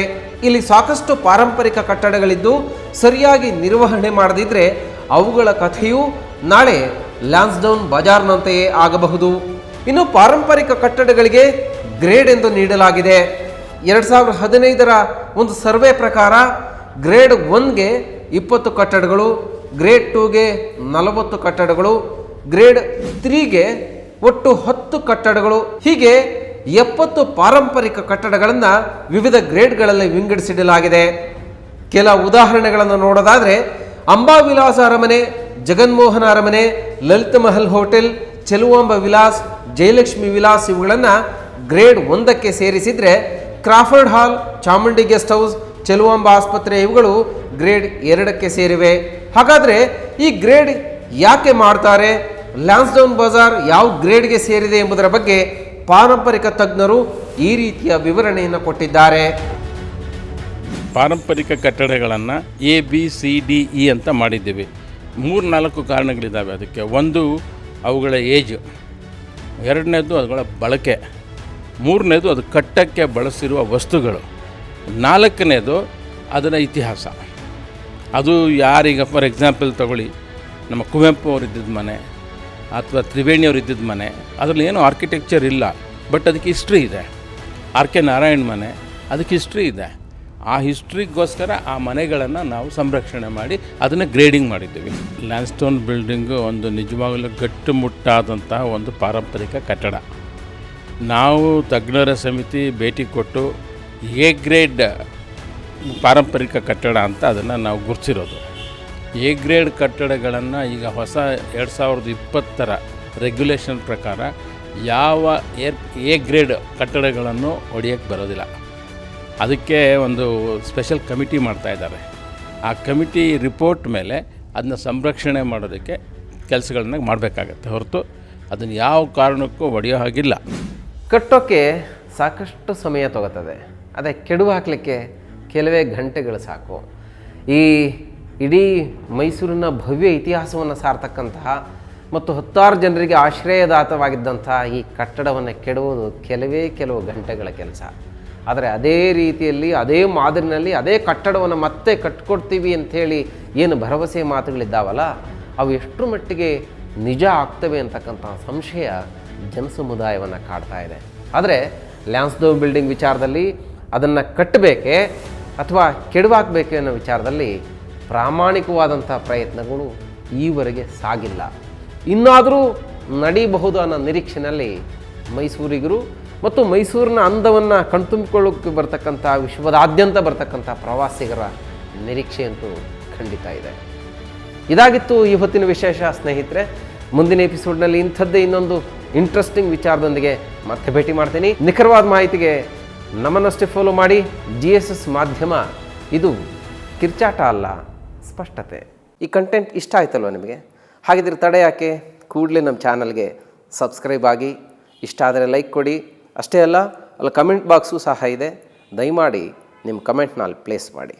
ಇಲ್ಲಿ ಸಾಕಷ್ಟು ಪಾರಂಪರಿಕ ಕಟ್ಟಡಗಳಿದ್ದು ಸರಿಯಾಗಿ ನಿರ್ವಹಣೆ ಮಾಡದಿದ್ರೆ ಅವುಗಳ ಕಥೆಯು ನಾಳೆ ಲ್ಯಾನ್ಸ್ಡೌನ್ ಬಜಾರ್ನಂತೆಯೇ ಆಗಬಹುದು. ಇನ್ನು ಪಾರಂಪರಿಕ ಕಟ್ಟಡಗಳಿಗೆ ಗ್ರೇಡ್ ಎಂದು ನೀಡಲಾಗಿದೆ. 2015ರ ಒಂದು ಸರ್ವೆ ಪ್ರಕಾರ ಗ್ರೇಡ್ 1ಗೆ 20 ಕಟ್ಟಡಗಳು, ಗ್ರೇಡ್ 2ಗೆ 40 ಕಟ್ಟಡಗಳು, ಗ್ರೇಡ್ 3ಗೆ ಒಟ್ಟು 10 ಕಟ್ಟಡಗಳು, ಹೀಗೆ 70 ಪಾರಂಪರಿಕ ಕಟ್ಟಡಗಳನ್ನು ವಿವಿಧ ಗ್ರೇಡ್ಗಳಲ್ಲಿ ವಿಂಗಡಿಸಿಡಲಾಗಿದೆ. ಕೆಲ ಉದಾಹರಣೆಗಳನ್ನು ನೋಡೋದಾದರೆ ಅಂಬಾವಿಲಾಸ ಅರಮನೆ, ಜಗನ್ಮೋಹನ ಅರಮನೆ, ಲಲಿತ ಮಹಲ್ ಹೋಟೆಲ್, ಚೆಲುವಾಂಬ ವಿಲಾಸ್, ಜಯಲಕ್ಷ್ಮಿ ವಿಲಾಸ್ ಇವುಗಳನ್ನು ಗ್ರೇಡ್ 1ಕ್ಕೆ ಸೇರಿಸಿದರೆ ಕ್ರಾಫರ್ಡ್ ಹಾಲ್, ಚಾಮುಂಡಿ ಗೆಸ್ಟ್ ಹೌಸ್, ಚೆಲುವಾಂಬ ಆಸ್ಪತ್ರೆ ಇವುಗಳು ಗ್ರೇಡ್ 2ಕ್ಕೆ ಸೇರಿವೆ. ಹಾಗಾದರೆ ಈ ಗ್ರೇಡ್ ಯಾಕೆ ಮಾಡ್ತಾರೆ, ಲ್ಯಾನ್ಸ್ಡೌನ್ ಬಜಾರ್ ಯಾವ ಗ್ರೇಡ್ಗೆ ಸೇರಿದೆ ಎಂಬುದರ ಬಗ್ಗೆ ಪಾರಂಪರಿಕ ತಜ್ಞರು ಈ ರೀತಿಯ ವಿವರಣೆಯನ್ನು ಕೊಟ್ಟಿದ್ದಾರೆ. ಪಾರಂಪರಿಕ ಕಟ್ಟಡಗಳನ್ನು ABCDE ಅಂತ ಮಾಡಿದ್ದೀವಿ. 3-4 ಕಾರಣಗಳಿದ್ದಾವೆ ಅದಕ್ಕೆ. ಒಂದು, ಅವುಗಳ ಏಜು. 2ನೇದು ಅವುಗಳ ಬಳಕೆ. 3ನೇದು ಅದು ಕಟ್ಟಕ್ಕೆ ಬಳಸಿರುವ ವಸ್ತುಗಳು. 4ನೇದು ಅದರ ಇತಿಹಾಸ. ಅದು ಯಾರೀಗ ಫಾರ್ ಎಕ್ಸಾಂಪಲ್ ತಗೊಳ್ಳಿ, ನಮ್ಮ ಕುವೆಂಪು ಅವರಿದ್ದಿದ್ದ ಮನೆ ಅಥವಾ ತ್ರಿವೇಣಿಯವರು ಇದ್ದಿದ್ದ ಮನೆ, ಅದರಲ್ಲಿ ಏನೂ ಆರ್ಕಿಟೆಕ್ಚರ್ ಇಲ್ಲ, ಬಟ್ ಅದಕ್ಕೆ ಹಿಸ್ಟ್ರಿ ಇದೆ. RK ನಾರಾಯಣ್ ಮನೆ, ಅದಕ್ಕೆ ಹಿಸ್ಟ್ರಿ ಇದೆ. ಆ ಹಿಸ್ಟ್ರಿಗೋಸ್ಕರ ಆ ಮನೆಗಳನ್ನು ನಾವು ಸಂರಕ್ಷಣೆ ಮಾಡಿ ಅದನ್ನು ಗ್ರೇಡಿಂಗ್ ಮಾಡಿದ್ದೀವಿ. ಲ್ಯಾನ್ಸ್ಡೌನ್ ಬಿಲ್ಡಿಂಗು ಒಂದು ನಿಜವಾಗಲೂ ಗಟ್ಟುಮುಟ್ಟಾದಂಥ ಒಂದು ಪಾರಂಪರಿಕ ಕಟ್ಟಡ. ನಾವು ತಜ್ಞರ ಸಮಿತಿ ಭೇಟಿ ಕೊಟ್ಟು A ಗ್ರೇಡ್ ಪಾರಂಪರಿಕ ಕಟ್ಟಡ ಅಂತ ಅದನ್ನು ನಾವು ಗುರುತಿಸಿರೋದು. A ಗ್ರೇಡ್ ಕಟ್ಟಡಗಳನ್ನು ಈಗ ಹೊಸ 2020ರ ರೆಗ್ಯುಲೇಷನ್ ಪ್ರಕಾರ ಯಾವ A ಗ್ರೇಡ್ ಕಟ್ಟಡಗಳನ್ನು ಹೊಡೆಯೋಕ್ಕೆ ಬರೋದಿಲ್ಲ. ಅದಕ್ಕೆ ಒಂದು ಸ್ಪೆಷಲ್ ಕಮಿಟಿ ಮಾಡ್ತಾಯಿದ್ದಾರೆ. ಆ ಕಮಿಟಿ ರಿಪೋರ್ಟ್ ಮೇಲೆ ಅದನ್ನ ಸಂರಕ್ಷಣೆ ಮಾಡೋದಕ್ಕೆ ಕೆಲಸಗಳನ್ನ ಮಾಡಬೇಕಾಗತ್ತೆ ಹೊರತು ಅದನ್ನು ಯಾವ ಕಾರಣಕ್ಕೂ ಹೊಡೆಯೋ ಹಾಗಿಲ್ಲ. ಕಟ್ಟೋಕ್ಕೆ ಸಾಕಷ್ಟು ಸಮಯ ತಗೋತದೆ. ಅದೇ ಕೆಡವು ಹಾಕಲಿಕ್ಕೆ ಕೆಲವೇ ಗಂಟೆಗಳು ಸಾಕು. ಈ ಇಡೀ ಮೈಸೂರಿನ ಭವ್ಯ ಇತಿಹಾಸವನ್ನು ಸಾರ್ತಕ್ಕಂತಹ ಮತ್ತು ಹತ್ತಾರು ಜನರಿಗೆ ಆಶ್ರಯದಾತವಾಗಿದ್ದಂತಹ ಈ ಕಟ್ಟಡವನ್ನು ಕೆಡುವುದು ಕೆಲವು ಗಂಟೆಗಳ ಕೆಲಸ. ಆದರೆ ಅದೇ ರೀತಿಯಲ್ಲಿ ಅದೇ ಮಾದರಿನಲ್ಲಿ ಅದೇ ಕಟ್ಟಡವನ್ನು ಮತ್ತೆ ಕಟ್ಕೊಡ್ತೀವಿ ಅಂಥೇಳಿ ಏನು ಭರವಸೆ ಮಾತುಗಳಿದ್ದಾವಲ್ಲ, ಅವು ಎಷ್ಟು ಮಟ್ಟಿಗೆ ನಿಜ ಆಗ್ತವೆ ಅಂತಕ್ಕಂಥ ಸಂಶಯ ಜನಸಮುದಾಯವನ್ನು ಕಾಡ್ತಾ ಇದೆ. ಆದರೆ ಲ್ಯಾನ್ಸ್ಡೌನ್ ಬಿಲ್ಡಿಂಗ್ ವಿಚಾರದಲ್ಲಿ ಅದನ್ನು ಕಟ್ಟಬೇಕೇ ಅಥವಾ ಕೆಡವಾಕಬೇಕೆ ಅನ್ನೋ ವಿಚಾರದಲ್ಲಿ ಪ್ರಾಮಾಣಿಕವಾದಂಥ ಪ್ರಯತ್ನಗಳು ಈವರೆಗೆ ಸಾಗಿಲ್ಲ. ಇನ್ನಾದರೂ ನಡೀಬಹುದು ಅನ್ನೋ ನಿರೀಕ್ಷೆಯಲ್ಲಿ ಮೈಸೂರಿಗರು ಮತ್ತು ಮೈಸೂರಿನ ಅಂದವನ್ನು ಕಣ್ತುಂಬಿಕೊಳ್ಳೋಕ್ಕೆ ಬರ್ತಕ್ಕಂಥ ವಿಶ್ವದಾದ್ಯಂತ ಬರ್ತಕ್ಕಂಥ ಪ್ರವಾಸಿಗರ ನಿರೀಕ್ಷೆಯಂತೂ ಖಂಡಿತ ಇದೆ. ಇದಾಗಿತ್ತು ಇವತ್ತಿನ ವಿಶೇಷ ಸ್ನೇಹಿತರೆ. ಮುಂದಿನ ಎಪಿಸೋಡ್ನಲ್ಲಿ ಇಂಥದ್ದೇ ಇನ್ನೊಂದು ಇಂಟ್ರೆಸ್ಟಿಂಗ್ ವಿಚಾರದೊಂದಿಗೆ ಮತ್ತೆ ಭೇಟಿ ಮಾಡ್ತೀನಿ. ನಿಖರವಾದ ಮಾಹಿತಿಗೆ ನಮ್ಮನ್ನಷ್ಟೇ ಫಾಲೋ ಮಾಡಿ. GSS ಮಾಧ್ಯಮ, ಇದು ಕಿರ್ಚಾಟ ಅಲ್ಲ, ಸ್ಪಷ್ಟತೆ. ಈ ಕಂಟೆಂಟ್ ಇಷ್ಟ ಆಯ್ತಲ್ವ ನಿಮಗೆ? ಹಾಗಿದ್ರೆ ತಡೆ ಯಾಕೆ? ಕೂಡಲೇ ನಮ್ಮ ಚಾನಲ್ಗೆ ಸಬ್ಸ್ಕ್ರೈಬ್ ಆಗಿ, ಇಷ್ಟ ಆದರೆ ಲೈಕ್ ಕೊಡಿ. ಅಷ್ಟೇ ಅಲ್ಲ, ಅಲ್ಲಿ ಕಮೆಂಟ್ ಬಾಕ್ಸು ಸಹ ಇದೆ. ದಯಮಾಡಿ ನಿಮ್ಮ ಕಮೆಂಟ್ನ ಅಲ್ಲಿ ಪ್ಲೇಸ್ ಮಾಡಿ.